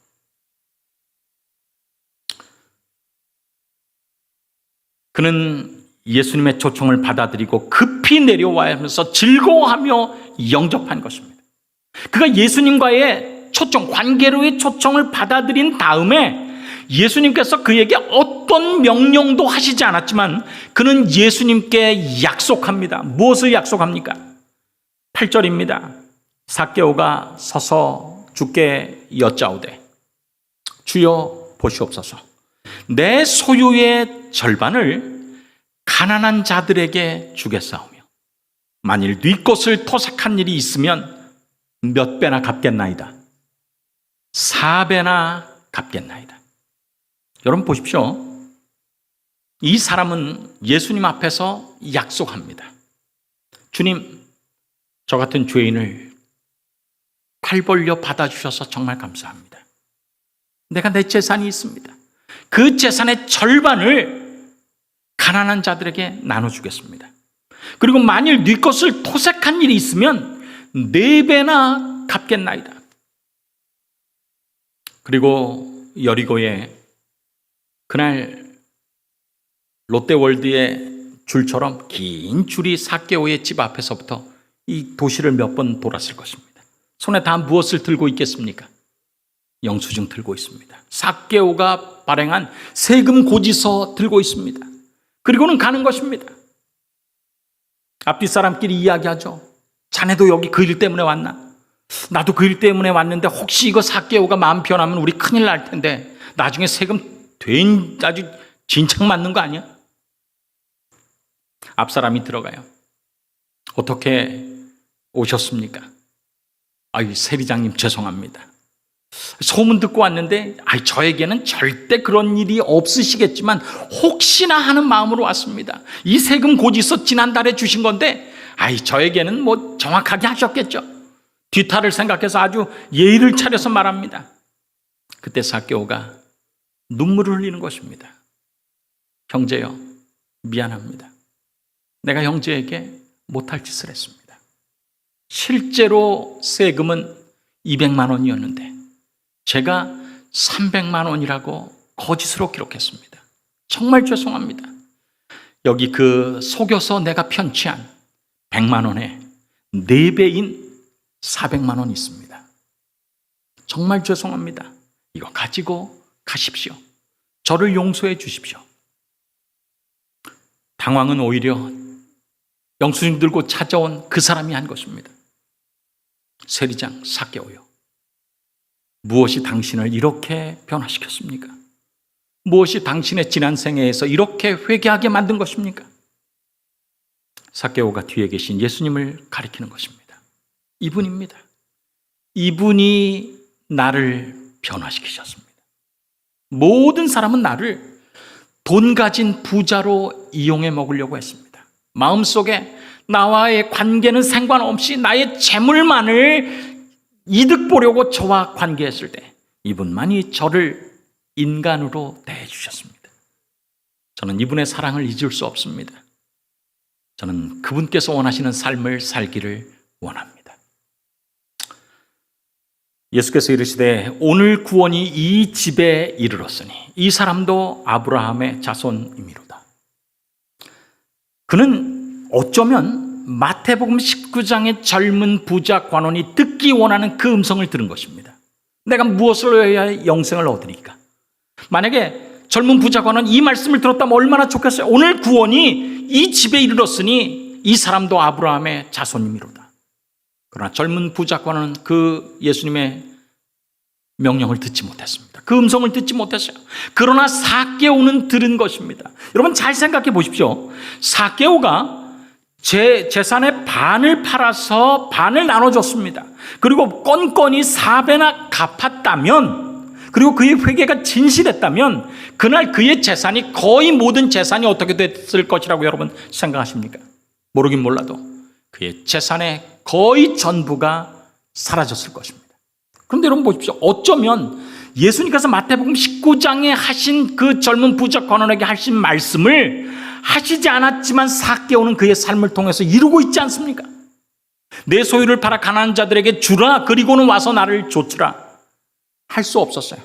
그는 예수님의 초청을 받아들이고 급히 내려와야 하면서 즐거워하며 영접한 것입니다. 그가 예수님과의 초청, 관계로의 초청을 받아들인 다음에 예수님께서 그에게 어떤 명령도 하시지 않았지만 그는 예수님께 약속합니다. 무엇을 약속합니까? 8절입니다. 삭개오가 서서 주께 여짜오되, 주여 보시옵소서, 내 소유의 절반을 가난한 자들에게 주겠사오며 만일 네 것을 토색한 일이 있으면 몇 배나 갚겠나이다. 4배나 갚겠나이다. 여러분 보십시오. 이 사람은 예수님 앞에서 약속합니다. 주님, 저 같은 죄인을 팔 벌려 받아주셔서 정말 감사합니다. 내가 내 재산이 있습니다. 그 재산의 절반을 가난한 자들에게 나눠주겠습니다. 그리고 만일 네 것을 토색한 일이 있으면 4배나 갚겠나이다. 그리고 여리고에 그날 롯데월드의 줄처럼 긴 줄이 삭개오의 집 앞에서부터 이 도시를 몇 번 돌았을 것입니다. 손에 다 무엇을 들고 있겠습니까? 영수증 들고 있습니다. 삭개오가 발행한 세금 고지서 들고 있습니다. 그리고는 가는 것입니다. 앞뒤 사람끼리 이야기하죠. 자네도 여기 그 일 때문에 왔나? 나도 그 일 때문에 왔는데 혹시 이거 삭개오가 마음 변하면 우리 큰일 날 텐데 나중에 세금 아주 진창 맞는 거 아니야? 앞 사람이 들어가요. 어떻게 오셨습니까? 아유, 세리장님 죄송합니다. 소문 듣고 왔는데 저에게는 절대 그런 일이 없으시겠지만 혹시나 하는 마음으로 왔습니다. 이 세금 고지서 지난달에 주신 건데 저에게는 뭐 정확하게 하셨겠죠. 뒤탈을 생각해서 아주 예의를 차려서 말합니다. 그때 삭개오가 눈물을 흘리는 것입니다. 형제여, 미안합니다. 내가 형제에게 못할 짓을 했습니다. 실제로 세금은 200만 원이었는데 제가 300만 원이라고 거짓으로 기록했습니다. 정말 죄송합니다. 여기 그 속여서 내가 편취한 100만 원에 4배인 400만 원이 있습니다. 정말 죄송합니다. 이거 가지고 가십시오. 저를 용서해 주십시오. 당황은 오히려 영수증 들고 찾아온 그 사람이 한 것입니다. 세리장 삭개오요, 무엇이 당신을 이렇게 변화시켰습니까? 무엇이 당신의 지난 생애에서 이렇게 회개하게 만든 것입니까? 삭개오가 뒤에 계신 예수님을 가리키는 것입니다. 이분입니다. 이분이 나를 변화시키셨습니다. 모든 사람은 나를 돈 가진 부자로 이용해 먹으려고 했습니다. 마음속에 나와의 관계는 상관없이 나의 재물만을 이득 보려고 저와 관계했을 때 이분만이 저를 인간으로 대해주셨습니다. 저는 이분의 사랑을 잊을 수 없습니다. 저는 그분께서 원하시는 삶을 살기를 원합니다. 예수께서 이르시되 오늘 구원이 이 집에 이르렀으니 이 사람도 아브라함의 자손이미로다. 그는 어쩌면 마태복음 19장의 젊은 부자 관원이 듣기 원하는 그 음성을 들은 것입니다. 내가 무엇을 해야 영생을 얻으리까? 만약에 젊은 부자 관원 이 말씀을 들었다면 얼마나 좋겠어요. 오늘 구원이 이 집에 이르렀으니 이 사람도 아브라함의 자손이미로다. 그러나 젊은 부자 관원은 그 예수님의 명령을 듣지 못했습니다. 그 음성을 듣지 못했어요. 그러나 삭개오는 들은 것입니다. 여러분 잘 생각해 보십시오. 삭개오가 제 재산의 반을 팔아서 반을 나눠줬습니다. 그리고 건건이 4배나 갚았다면, 그리고 그의 회개가 진실했다면 그날 그의 재산이, 거의 모든 재산이 어떻게 됐을 것이라고 여러분 생각하십니까? 모르긴 몰라도 그의 재산의 거의 전부가 사라졌을 것입니다. 그런데 여러분 보십시오. 어쩌면 예수님께서 마태복음 19장에 하신 그 젊은 부자 관원에게 하신 말씀을 하시지 않았지만 삭개오는 그의 삶을 통해서 이루고 있지 않습니까? 내 소유를 팔아 가난한 자들에게 주라, 그리고는 와서 나를 좇으라. 할 수 없었어요.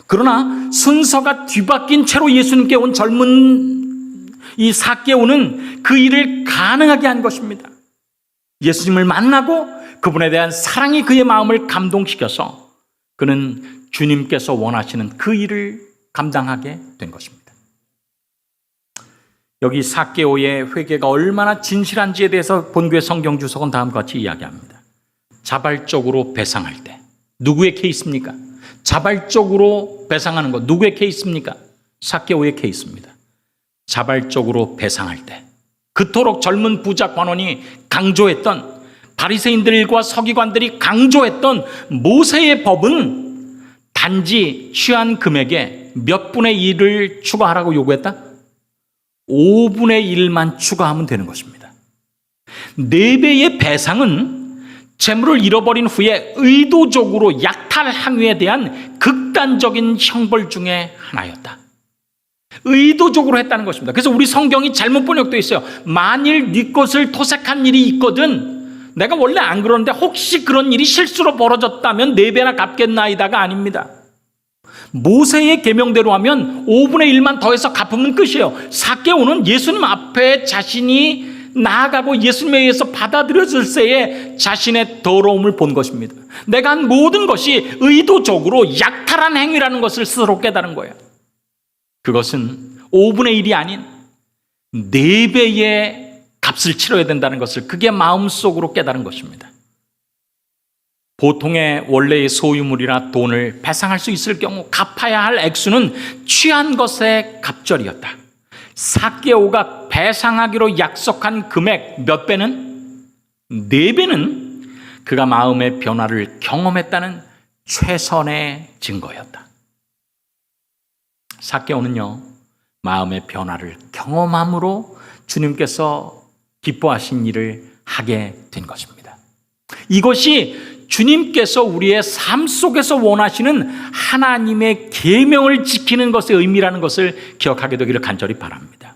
그러나 순서가 뒤바뀐 채로 예수님께 온 젊은 이 삭개오는 그 일을 가능하게 한 것입니다. 예수님을 만나고 그분에 대한 사랑이 그의 마음을 감동시켜서 그는 주님께서 원하시는 그 일을 감당하게 된 것입니다. 여기 삭개오의 회개가 얼마나 진실한지에 대해서 본교의 성경 주석은 다음과 같이 이야기합니다. 자발적으로 배상할 때. 누구의 케이스입니까? 자발적으로 배상하는 것. 누구의 케이스입니까? 삭개오의 케이스입니다. 자발적으로 배상할 때. 그토록 젊은 부자 관원이 강조했던, 바리새인들과 서기관들이 강조했던 모세의 법은 단지 취한 금액에 몇 분의 1을 추가하라고 요구했다? 5분의 1만 추가하면 되는 것입니다. 4배의 배상은 재물을 잃어버린 후에 의도적으로 약탈 행위에 대한 극단적인 형벌 중에 하나였다. 의도적으로 했다는 것입니다. 그래서 우리 성경이 잘못 번역되어 있어요. 만일 네 것을 토색한 일이 있거든, 내가 원래 안 그러는데 혹시 그런 일이 실수로 벌어졌다면 4배나 갚겠나이다가 아닙니다. 모세의 계명대로 하면 5분의 1만 더해서 갚으면 끝이에요. 삭개오는 예수님 앞에 자신이 나아가고 예수님에 의해서 받아들여질 때에 자신의 더러움을 본 것입니다. 내가 한 모든 것이 의도적으로 약탈한 행위라는 것을 스스로 깨달은 거예요. 그것은 5분의 1이 아닌 4배의 값을 치러야 된다는 것을 그게 마음속으로 깨달은 것입니다. 보통의 원래의 소유물이나 돈을 배상할 수 있을 경우 갚아야 할 액수는 취한 것의 갑절이었다. 삭개오가 배상하기로 약속한 금액 몇 배는? 4배는 그가 마음의 변화를 경험했다는 최선의 증거였다. 삭개오는요, 마음의 변화를 경험함으로 주님께서 기뻐하신 일을 하게 된 것입니다. 이것이 주님께서 우리의 삶 속에서 원하시는 하나님의 계명을 지키는 것의 의미라는 것을 기억하게 되기를 간절히 바랍니다.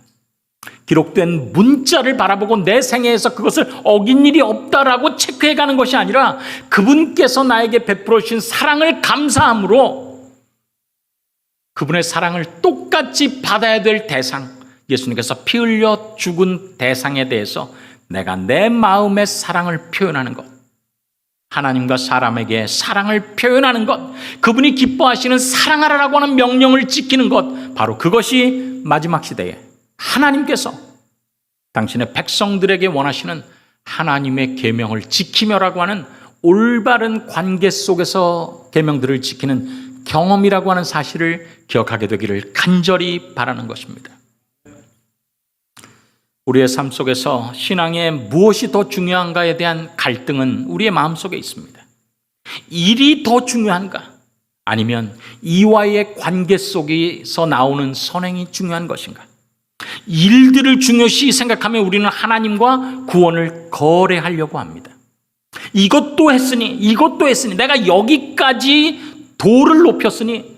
기록된 문자를 바라보고 내 생애에서 그것을 어긴 일이 없다라고 체크해가는 것이 아니라 그분께서 나에게 베풀어 주신 사랑을 감사함으로 그분의 사랑을 똑같이 받아야 될 대상, 예수님께서 피 흘려 죽은 대상에 대해서 내가 내 마음의 사랑을 표현하는 것, 하나님과 사람에게 사랑을 표현하는 것, 그분이 기뻐하시는 사랑하라라고 하는 명령을 지키는 것, 바로 그것이 마지막 시대에 하나님께서 당신의 백성들에게 원하시는 하나님의 계명을 지키며라고 하는 올바른 관계 속에서 계명들을 지키는 경험이라고 하는 사실을 기억하게 되기를 간절히 바라는 것입니다. 우리의 삶 속에서 신앙에 무엇이 더 중요한가에 대한 갈등은 우리의 마음속에 있습니다. 일이 더 중요한가? 아니면 이와의 관계 속에서 나오는 선행이 중요한 것인가? 일들을 중요시 생각하면 우리는 하나님과 구원을 거래하려고 합니다. 이것도 했으니 내가 여기까지 도를 높였으니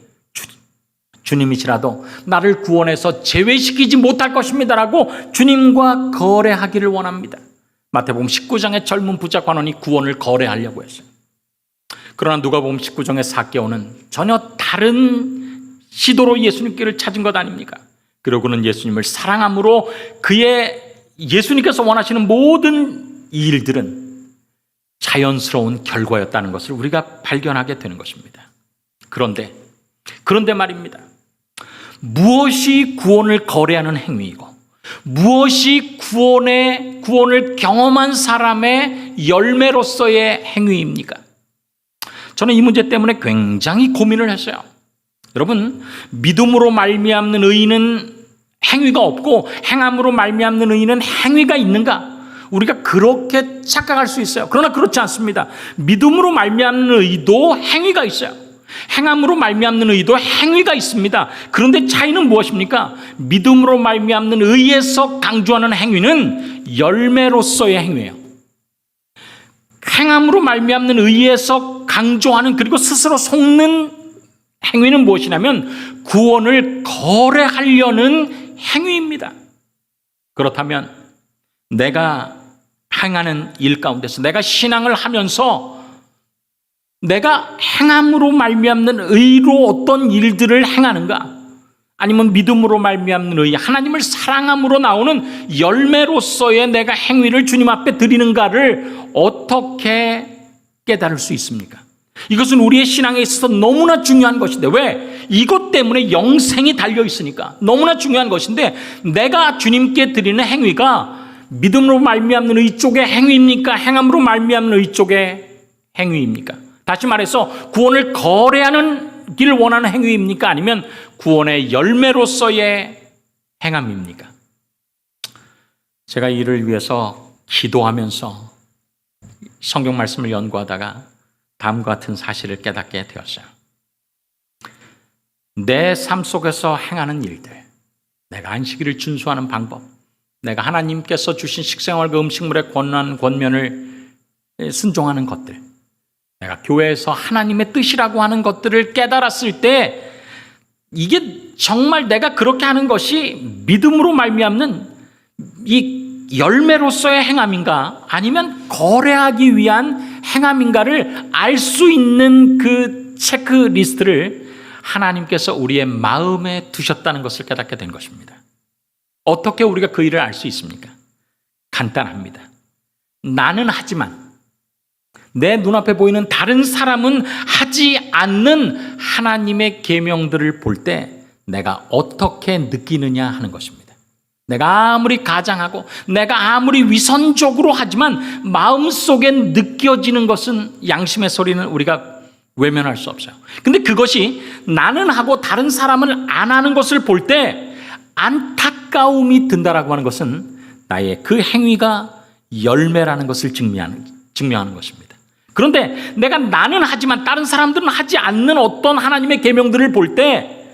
주님이시라도 나를 구원해서 제외시키지 못할 것입니다라고 주님과 거래하기를 원합니다. 마태복음 19장의 젊은 부자 관원이 구원을 거래하려고 했어요. 그러나 누가복음 19장의 삭개오는 전혀 다른 시도로 예수님께를 찾은 것 아닙니까? 그리고 그는 예수님을 사랑함으로 그의 예수님께서 원하시는 모든 이 일들은 자연스러운 결과였다는 것을 우리가 발견하게 되는 것입니다. 그런데 말입니다. 무엇이 구원을 거래하는 행위이고 무엇이 구원을 경험한 사람의 열매로서의 행위입니까? 저는 이 문제 때문에 굉장히 고민을 했어요. 여러분, 믿음으로 말미암는 의인은 행위가 없고 행함으로 말미암는 의인은 행위가 있는가? 우리가 그렇게 착각할 수 있어요. 그러나 그렇지 않습니다. 믿음으로 말미암는 의도 행위가 있어요. 행함으로 말미암는 의도 행위가 있습니다. 그런데 차이는 무엇입니까? 믿음으로 말미암는 의에서 강조하는 행위는 열매로서의 행위예요. 행함으로 말미암는 의에서 강조하는, 그리고 스스로 속는 행위는 무엇이냐면 구원을 거래하려는 행위입니다. 그렇다면 내가 행하는 일 가운데서, 내가 신앙을 하면서 내가 행함으로 말미암는 의로 어떤 일들을 행하는가, 아니면 믿음으로 말미암는 의, 하나님을 사랑함으로 나오는 열매로서의 내가 행위를 주님 앞에 드리는가를 어떻게 깨달을 수 있습니까? 이것은 우리의 신앙에 있어서 너무나 중요한 것인데, 왜? 이것 때문에 영생이 달려 있으니까 너무나 중요한 것인데, 내가 주님께 드리는 행위가 믿음으로 말미암는 의 쪽의 행위입니까? 행함으로 말미암는 의 쪽의 행위입니까? 다시 말해서 구원을 거래하는 길 원하는 행위입니까? 아니면 구원의 열매로서의 행함입니까? 제가 이를 위해서 기도하면서 성경 말씀을 연구하다가 다음과 같은 사실을 깨닫게 되었어요. 내 삶 속에서 행하는 일들, 내가 안식일을 준수하는 방법, 내가 하나님께서 주신 식생활과 음식물의 권면을 순종하는 것들, 내가 교회에서 하나님의 뜻이라고 하는 것들을 깨달았을 때, 이게 정말 내가 그렇게 하는 것이 믿음으로 말미암는 이 열매로서의 행함인가, 아니면 거래하기 위한 행함인가를 알 수 있는 그 체크리스트를 하나님께서 우리의 마음에 두셨다는 것을 깨닫게 된 것입니다. 어떻게 우리가 그 일을 알 수 있습니까? 간단합니다. 나는 하지만 내 눈앞에 보이는 다른 사람은 하지 않는 하나님의 계명들을 볼 때 내가 어떻게 느끼느냐 하는 것입니다. 내가 아무리 가장하고 내가 아무리 위선적으로 하지만 마음속에 느껴지는 것은, 양심의 소리는 우리가 외면할 수 없어요. 근데 그것이 나는 하고 다른 사람은 안 하는 것을 볼 때 안타까움이 든다라고 하는 것은 나의 그 행위가 열매라는 것을 증명하는 것입니다. 그런데 내가 나는 하지만 다른 사람들은 하지 않는 어떤 하나님의 계명들을 볼 때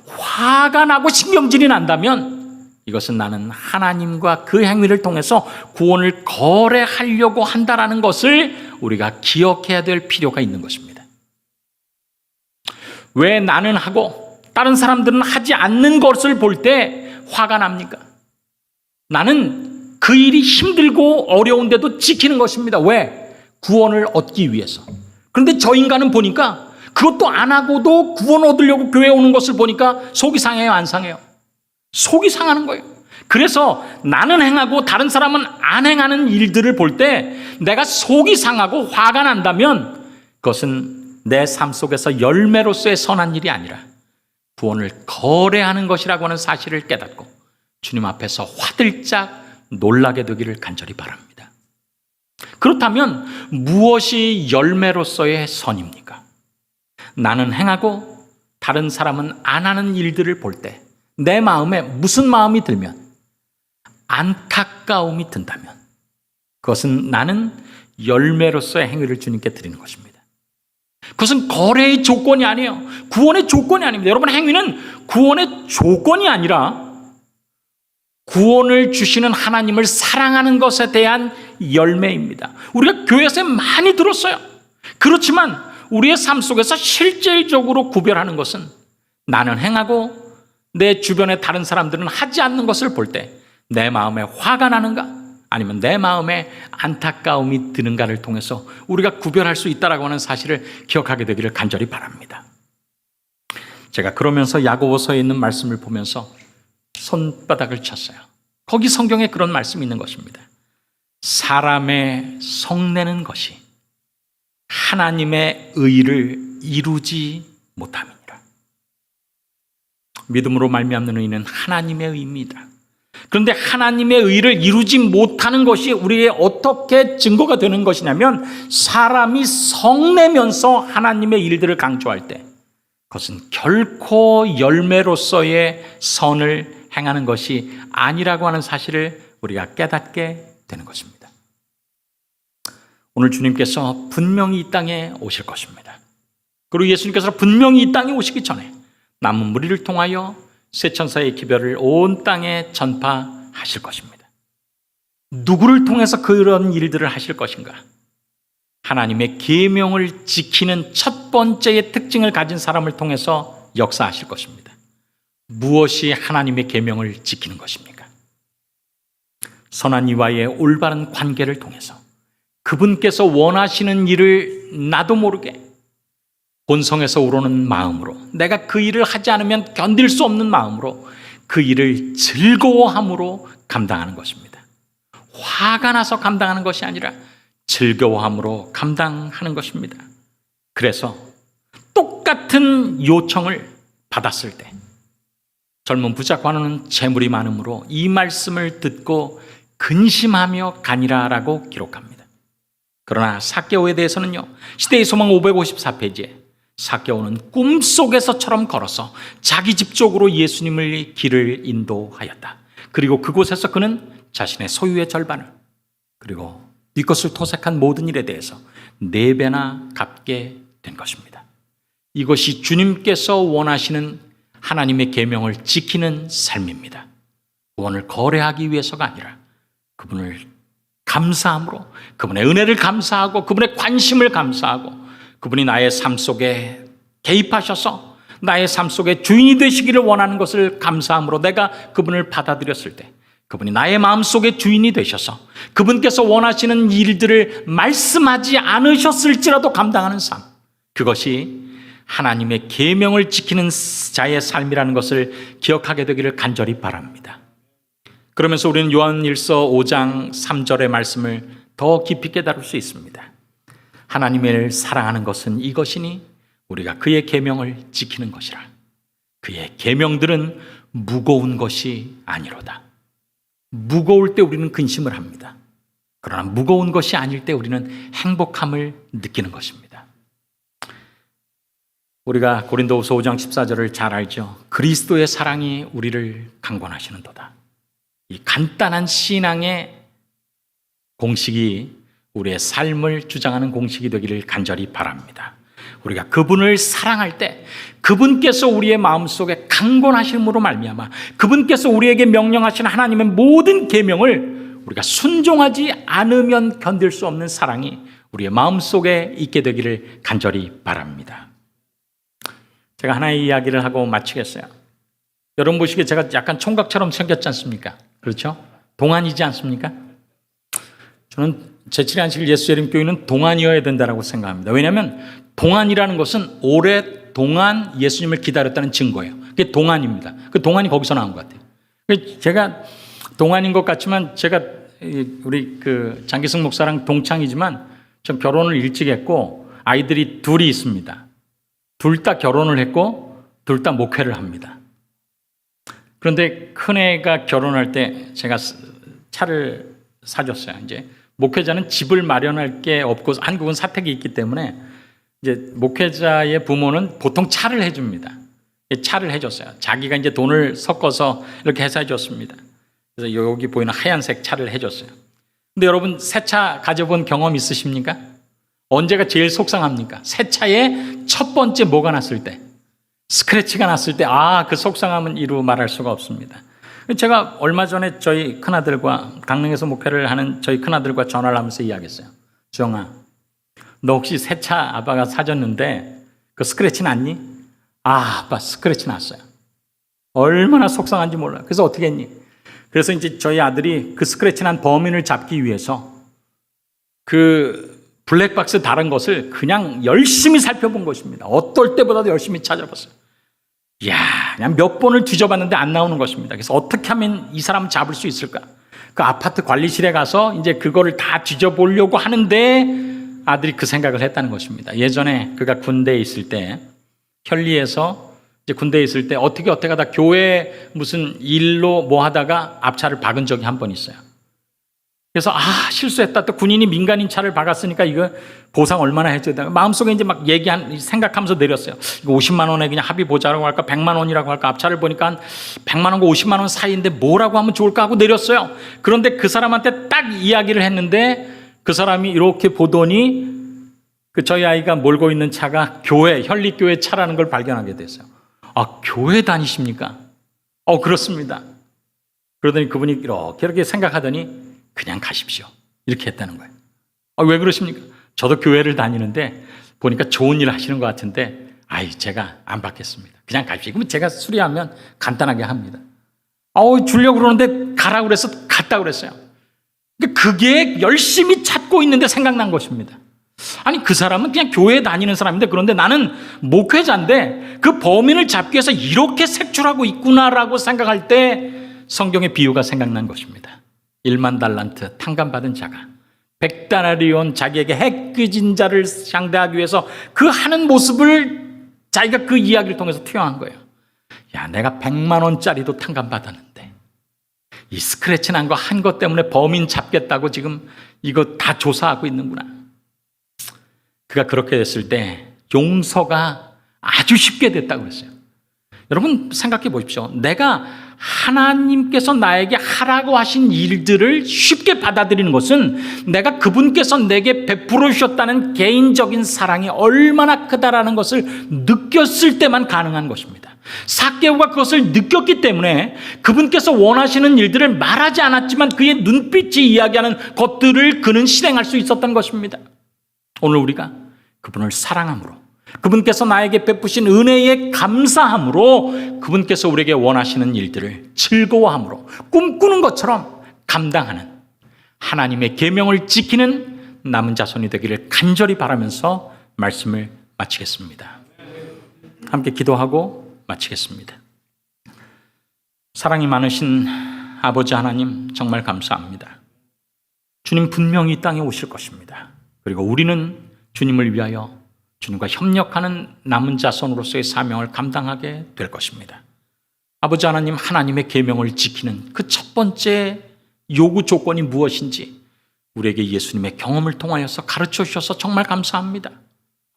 화가 나고 신경질이 난다면 이것은 나는 하나님과 그 행위를 통해서 구원을 거래하려고 한다라는 것을 우리가 기억해야 될 필요가 있는 것입니다. 왜 나는 하고 다른 사람들은 하지 않는 것을 볼 때 화가 납니까? 나는 그 일이 힘들고 어려운데도 지키는 것입니다. 왜? 구원을 얻기 위해서. 그런데 저 인간은 보니까 그것도 안 하고도 구원 얻으려고 교회에 오는 것을 보니까 속이 상해요, 안 상해요? 속이 상하는 거예요. 그래서 나는 행하고 다른 사람은 안 행하는 일들을 볼 때 내가 속이 상하고 화가 난다면 그것은 내 삶 속에서 열매로서의 선한 일이 아니라 구원을 거래하는 것이라고 하는 사실을 깨닫고 주님 앞에서 화들짝 놀라게 되기를 간절히 바랍니다. 그렇다면 무엇이 열매로서의 선입니까? 나는 행하고 다른 사람은 안 하는 일들을 볼 때 내 마음에 무슨 마음이 들면, 안타까움이 든다면 그것은 나는 열매로서의 행위를 주님께 드리는 것입니다. 그것은 거래의 조건이 아니에요. 구원의 조건이 아닙니다. 여러분, 행위는 구원의 조건이 아니라 구원을 주시는 하나님을 사랑하는 것에 대한 열매입니다. 우리가 교회에서 많이 들었어요. 그렇지만 우리의 삶 속에서 실질적으로 구별하는 것은 나는 행하고 내 주변의 다른 사람들은 하지 않는 것을 볼 때 내 마음에 화가 나는가, 아니면 내 마음에 안타까움이 드는가를 통해서 우리가 구별할 수 있다라고 하는 사실을 기억하게 되기를 간절히 바랍니다. 제가 그러면서 야고보서에 있는 말씀을 보면서 손바닥을 쳤어요. 거기 성경에 그런 말씀이 있는 것입니다. 사람의 성내는 것이 하나님의 의를 이루지 못함이니라. 믿음으로 말미암는 의는 하나님의 의입니다. 그런데 하나님의 의를 이루지 못하는 것이 우리의 어떻게 증거가 되는 것이냐면, 사람이 성내면서 하나님의 일들을 강조할 때 그것은 결코 열매로서의 선을 행하는 것이 아니라고 하는 사실을 우리가 깨닫게 되는 것입니다. 오늘 주님께서 분명히 이 땅에 오실 것입니다. 그리고 예수님께서 분명히 이 땅에 오시기 전에 남은 무리를 통하여 새 천사의 기별을 온 땅에 전파하실 것입니다. 누구를 통해서 그런 일들을 하실 것인가? 하나님의 계명을 지키는 첫 번째의 특징을 가진 사람을 통해서 역사하실 것입니다. 무엇이 하나님의 계명을 지키는 것입니까? 선한 이와의 올바른 관계를 통해서 그분께서 원하시는 일을 나도 모르게 본성에서 우러는 마음으로, 내가 그 일을 하지 않으면 견딜 수 없는 마음으로 그 일을 즐거워함으로 감당하는 것입니다. 화가 나서 감당하는 것이 아니라 즐거워함으로 감당하는 것입니다. 그래서 똑같은 요청을 받았을 때 젊은 부자 관원은 재물이 많으므로 이 말씀을 듣고 근심하며 가니라라고 기록합니다. 그러나 삭개오에 대해서는요, 시대의 소망 554페이지에 삭개오는 꿈속에서처럼 걸어서 자기 집 쪽으로 예수님의 길을 인도하였다. 그리고 그곳에서 그는 자신의 소유의 절반을, 그리고 네 것을 토색한 모든 일에 대해서 4배나 갚게 된 것입니다. 이것이 주님께서 원하시는 하나님의 계명을 지키는 삶입니다. 구원을 거래하기 위해서가 아니라 그분을 감사함으로, 그분의 은혜를 감사하고 그분의 관심을 감사하고 그분이 나의 삶 속에 개입하셔서 나의 삶 속에 주인이 되시기를 원하는 것을 감사함으로 내가 그분을 받아들였을 때 그분이 나의 마음속에 주인이 되셔서 그분께서 원하시는 일들을 말씀하지 않으셨을지라도 감당하는 삶, 그것이 하나님의 계명을 지키는 자의 삶이라는 것을 기억하게 되기를 간절히 바랍니다. 그러면서 우리는 요한일서 5장 3절의 말씀을 더 깊이 깨달을 수 있습니다. 하나님을 사랑하는 것은 이것이니 우리가 그의 계명을 지키는 것이라. 그의 계명들은 무거운 것이 아니로다. 무거울 때 우리는 근심을 합니다. 그러나 무거운 것이 아닐 때 우리는 행복함을 느끼는 것입니다. 우리가 고린도후서 5장 14절을 잘 알죠. 그리스도의 사랑이 우리를 강권하시는도다. 이 간단한 신앙의 공식이 우리의 삶을 주장하는 공식이 되기를 간절히 바랍니다. 우리가 그분을 사랑할 때 그분께서 우리의 마음속에 강권하심으로 말미암아 그분께서 우리에게 명령하신 하나님의 모든 계명을 우리가 순종하지 않으면 견딜 수 없는 사랑이 우리의 마음속에 있게 되기를 간절히 바랍니다. 제가 하나의 이야기를 하고 마치겠어요. 여러분 보시기에 제가 약간 총각처럼 생겼지 않습니까? 그렇죠? 동안이지 않습니까? 저는 제7회 안식일 예수재림교회는 동안이어야 된다고 생각합니다. 왜냐하면 동안이라는 것은 오랫동안 예수님을 기다렸다는 증거예요. 그게 동안입니다. 그 동안이 거기서 나온 것 같아요. 제가 동안인 것 같지만 제가 우리 그 장기승 목사랑 동창이지만 전 결혼을 일찍 했고 아이들이 둘이 있습니다. 둘 다 결혼을 했고 둘 다 목회를 합니다. 그런데 큰애가 결혼할 때 제가 차를 사줬어요. 이제 목회자는 집을 마련할 게 없고 한국은 사택이 있기 때문에 이제 목회자의 부모는 보통 차를 해줍니다. 차를 해줬어요. 자기가 이제 돈을 섞어서 이렇게 해서 해줬습니다. 그래서 여기 보이는 하얀색 차를 해줬어요. 근데 여러분 새 차 가져본 경험 있으십니까? 언제가 제일 속상합니까? 새 차에 첫 번째 뭐가 났을 때, 스크래치가 났을 때, 그 속상함은 이루 말할 수가 없습니다. 제가 얼마 전에 저희 큰아들과 강릉에서 목회를 하는 저희 큰아들과 전화를 하면서 이야기했어요. 주영아, 너 혹시 새 차 아빠가 사줬는데 그 스크래치 났니? 아빠 스크래치 났어요. 얼마나 속상한지 몰라. 그래서 어떻게 했니? 그래서 이제 저희 아들이 그 스크래치 난 범인을 잡기 위해서 그 블랙박스 다른 것을 그냥 열심히 살펴본 것입니다. 어떨 때보다도 열심히 찾아봤어요. 그냥 몇 번을 뒤져봤는데 안 나오는 것입니다. 그래서 어떻게 하면 이 사람을 잡을 수 있을까? 그 아파트 관리실에 가서 이제 그거를 다 뒤져보려고 하는데 아들이 그 생각을 했다는 것입니다. 예전에 그가 군대에 있을 때, 현리에서 이제 군대에 있을 때 어떻게 하다 교회 무슨 일로 뭐 하다가 앞차를 박은 적이 한 번 있어요. 그래서 실수했다. 또 군인이 민간인 차를 박았으니까 이거 보상 얼마나 해줘야 되나. 마음속에 이제 막 생각하면서 내렸어요. 이거 50만 원에 그냥 합의 보자라고 할까, 100만 원이라고 할까. 앞차를 보니까 한 100만 원과 50만 원 사이인데 뭐라고 하면 좋을까 하고 내렸어요. 그런데 그 사람한테 딱 이야기를 했는데 그 사람이 이렇게 보더니 저희 아이가 몰고 있는 차가 현리교회 차라는 걸 발견하게 됐어요. 교회 다니십니까? 그렇습니다. 그러더니 그분이 이렇게 생각하더니 그냥 가십시오. 이렇게 했다는 거예요. 왜 그러십니까? 저도 교회를 다니는데 보니까 좋은 일 하시는 것 같은데 제가 안 받겠습니다. 그냥 가십시오. 그러면 제가 수리하면 간단하게 합니다. 주려고 그러는데 가라고 그래서 갔다 그랬어요. 그게 열심히 찾고 있는데 생각난 것입니다. 그 사람은 그냥 교회에 다니는 사람인데, 그런데 나는 목회자인데 그 범인을 잡기 위해서 이렇게 색출하고 있구나라고 생각할 때 성경의 비유가 생각난 것입니다. 1만 달란트 탕감받은 자가 100다나리온 자기에게 해끗인 자를 상대하기 위해서 그 하는 모습을 자기가 그 이야기를 통해서 투영한 거예요. 내가 100만 원짜리도 탕감받았는데 이 스크래치 난 거 한 것 때문에 범인 잡겠다고 지금 이거 다 조사하고 있는구나. 그가 그렇게 됐을 때 용서가 아주 쉽게 됐다고 그랬어요. 여러분 생각해 보십시오. 내가 하나님께서 나에게 하라고 하신 일들을 쉽게 받아들이는 것은 내가 그분께서 내게 베풀어 주셨다는 개인적인 사랑이 얼마나 크다라는 것을 느꼈을 때만 가능한 것입니다. 삭개오가 그것을 느꼈기 때문에 그분께서 원하시는 일들을 말하지 않았지만 그의 눈빛이 이야기하는 것들을 그는 실행할 수 있었던 것입니다. 오늘 우리가 그분을 사랑함으로, 그분께서 나에게 베푸신 은혜에 감사함으로, 그분께서 우리에게 원하시는 일들을 즐거워함으로 꿈꾸는 것처럼 감당하는 하나님의 계명을 지키는 남은 자손이 되기를 간절히 바라면서 말씀을 마치겠습니다. 함께 기도하고 마치겠습니다. 사랑이 많으신 아버지 하나님, 정말 감사합니다. 주님 분명히 이 땅에 오실 것입니다. 그리고 우리는 주님을 위하여 주님과 협력하는 남은 자손으로서의 사명을 감당하게 될 것입니다. 아버지 하나님, 하나님의 계명을 지키는 그 첫 번째 요구 조건이 무엇인지 우리에게 예수님의 경험을 통하여서 가르쳐 주셔서 정말 감사합니다.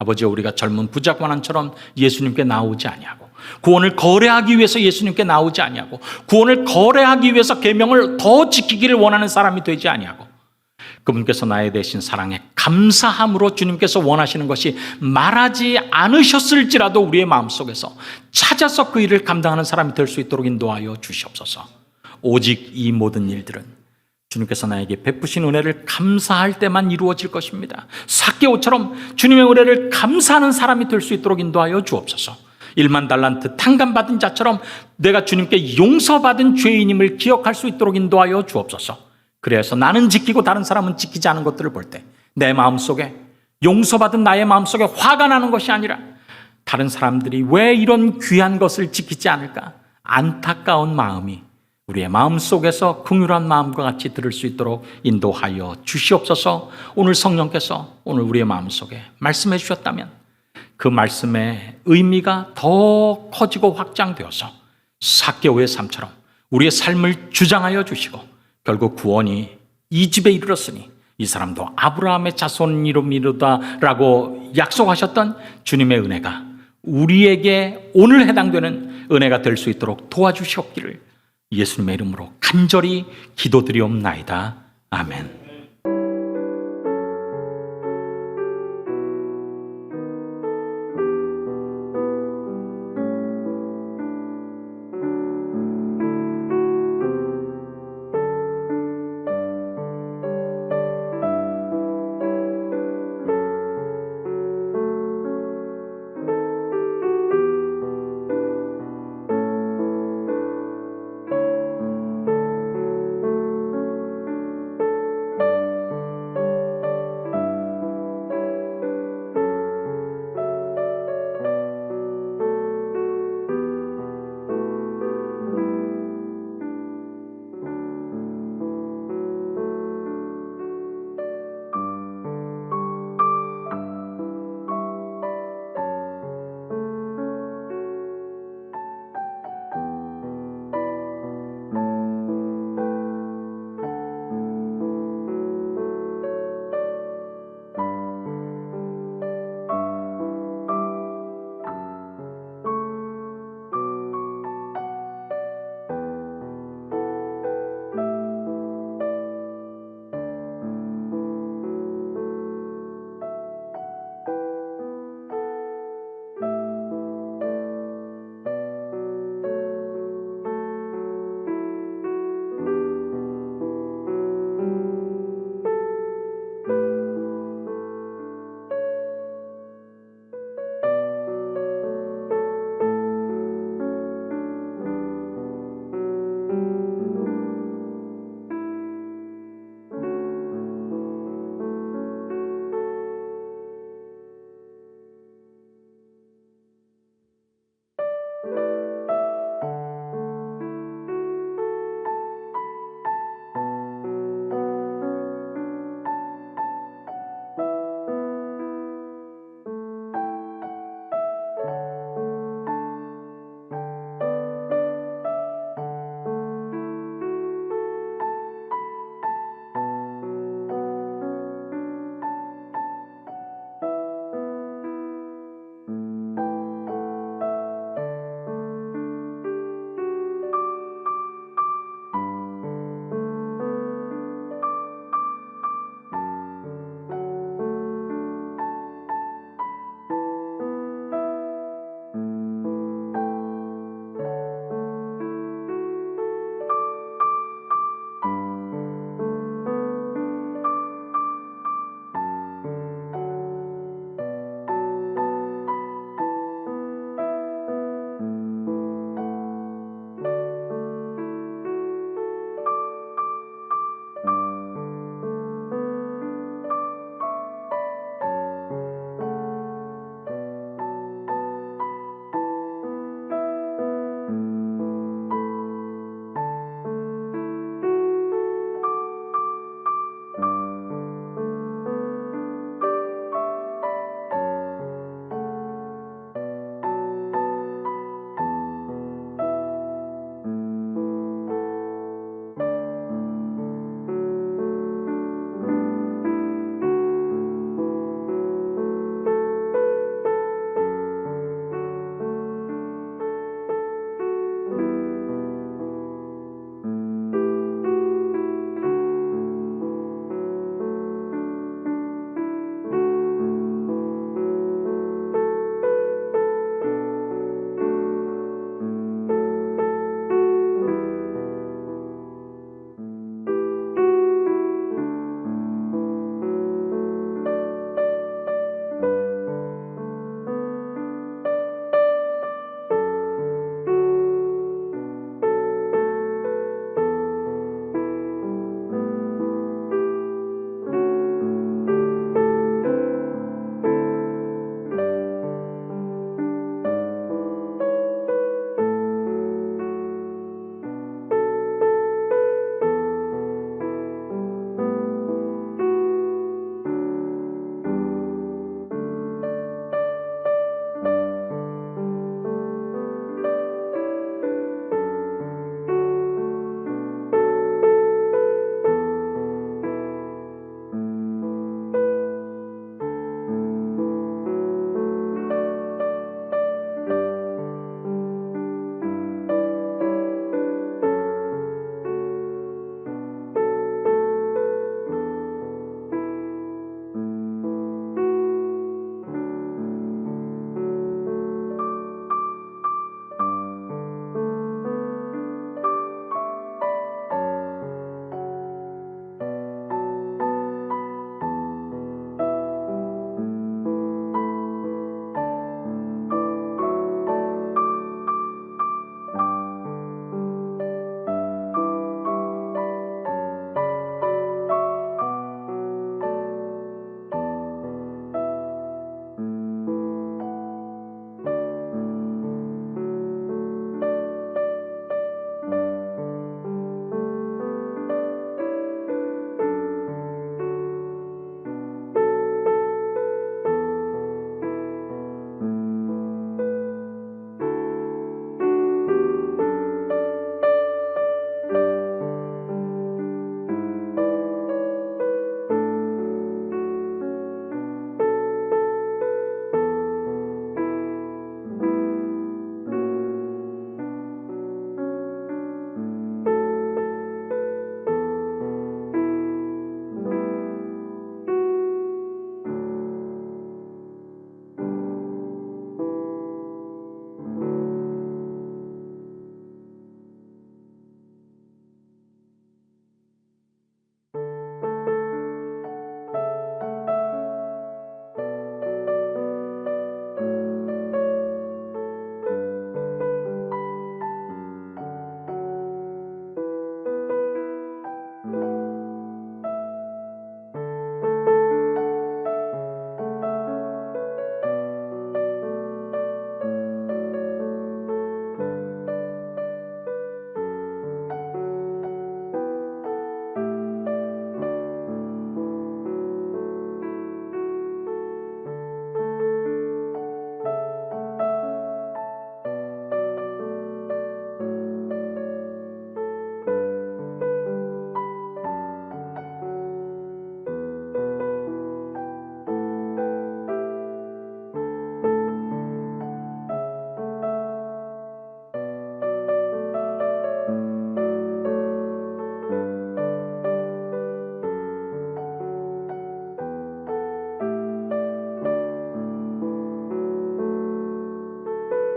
아버지, 우리가 젊은 부자관원처럼 예수님께 나오지 아니하고, 구원을 거래하기 위해서 예수님께 나오지 아니하고, 구원을 거래하기 위해서 계명을 더 지키기를 원하는 사람이 되지 아니하고, 그분께서 나에 대신 사랑에 감사함으로 주님께서 원하시는 것이 말하지 않으셨을지라도 우리의 마음속에서 찾아서 그 일을 감당하는 사람이 될 수 있도록 인도하여 주시옵소서. 오직 이 모든 일들은 주님께서 나에게 베푸신 은혜를 감사할 때만 이루어질 것입니다. 삭개오처럼 주님의 은혜를 감사하는 사람이 될 수 있도록 인도하여 주옵소서. 1만 달란트 탕감받은 자처럼 내가 주님께 용서받은 죄인임을 기억할 수 있도록 인도하여 주옵소서. 그래서 나는 지키고 다른 사람은 지키지 않은 것들을 볼 때 내 마음속에, 용서받은 나의 마음속에 화가 나는 것이 아니라 다른 사람들이 왜 이런 귀한 것을 지키지 않을까, 안타까운 마음이 우리의 마음속에서 긍휼한 마음과 같이 들을 수 있도록 인도하여 주시옵소서. 오늘 성령께서 오늘 우리의 마음속에 말씀해 주셨다면 그 말씀의 의미가 더 커지고 확장되어서 삭개오의 삶처럼 우리의 삶을 주장하여 주시고 결국 구원이 이 집에 이르렀으니 이 사람도 아브라함의 자손이로미로다라고 약속하셨던 주님의 은혜가 우리에게 오늘 해당되는 은혜가 될 수 있도록 도와주시옵기를 예수님의 이름으로 간절히 기도드리옵나이다. 아멘.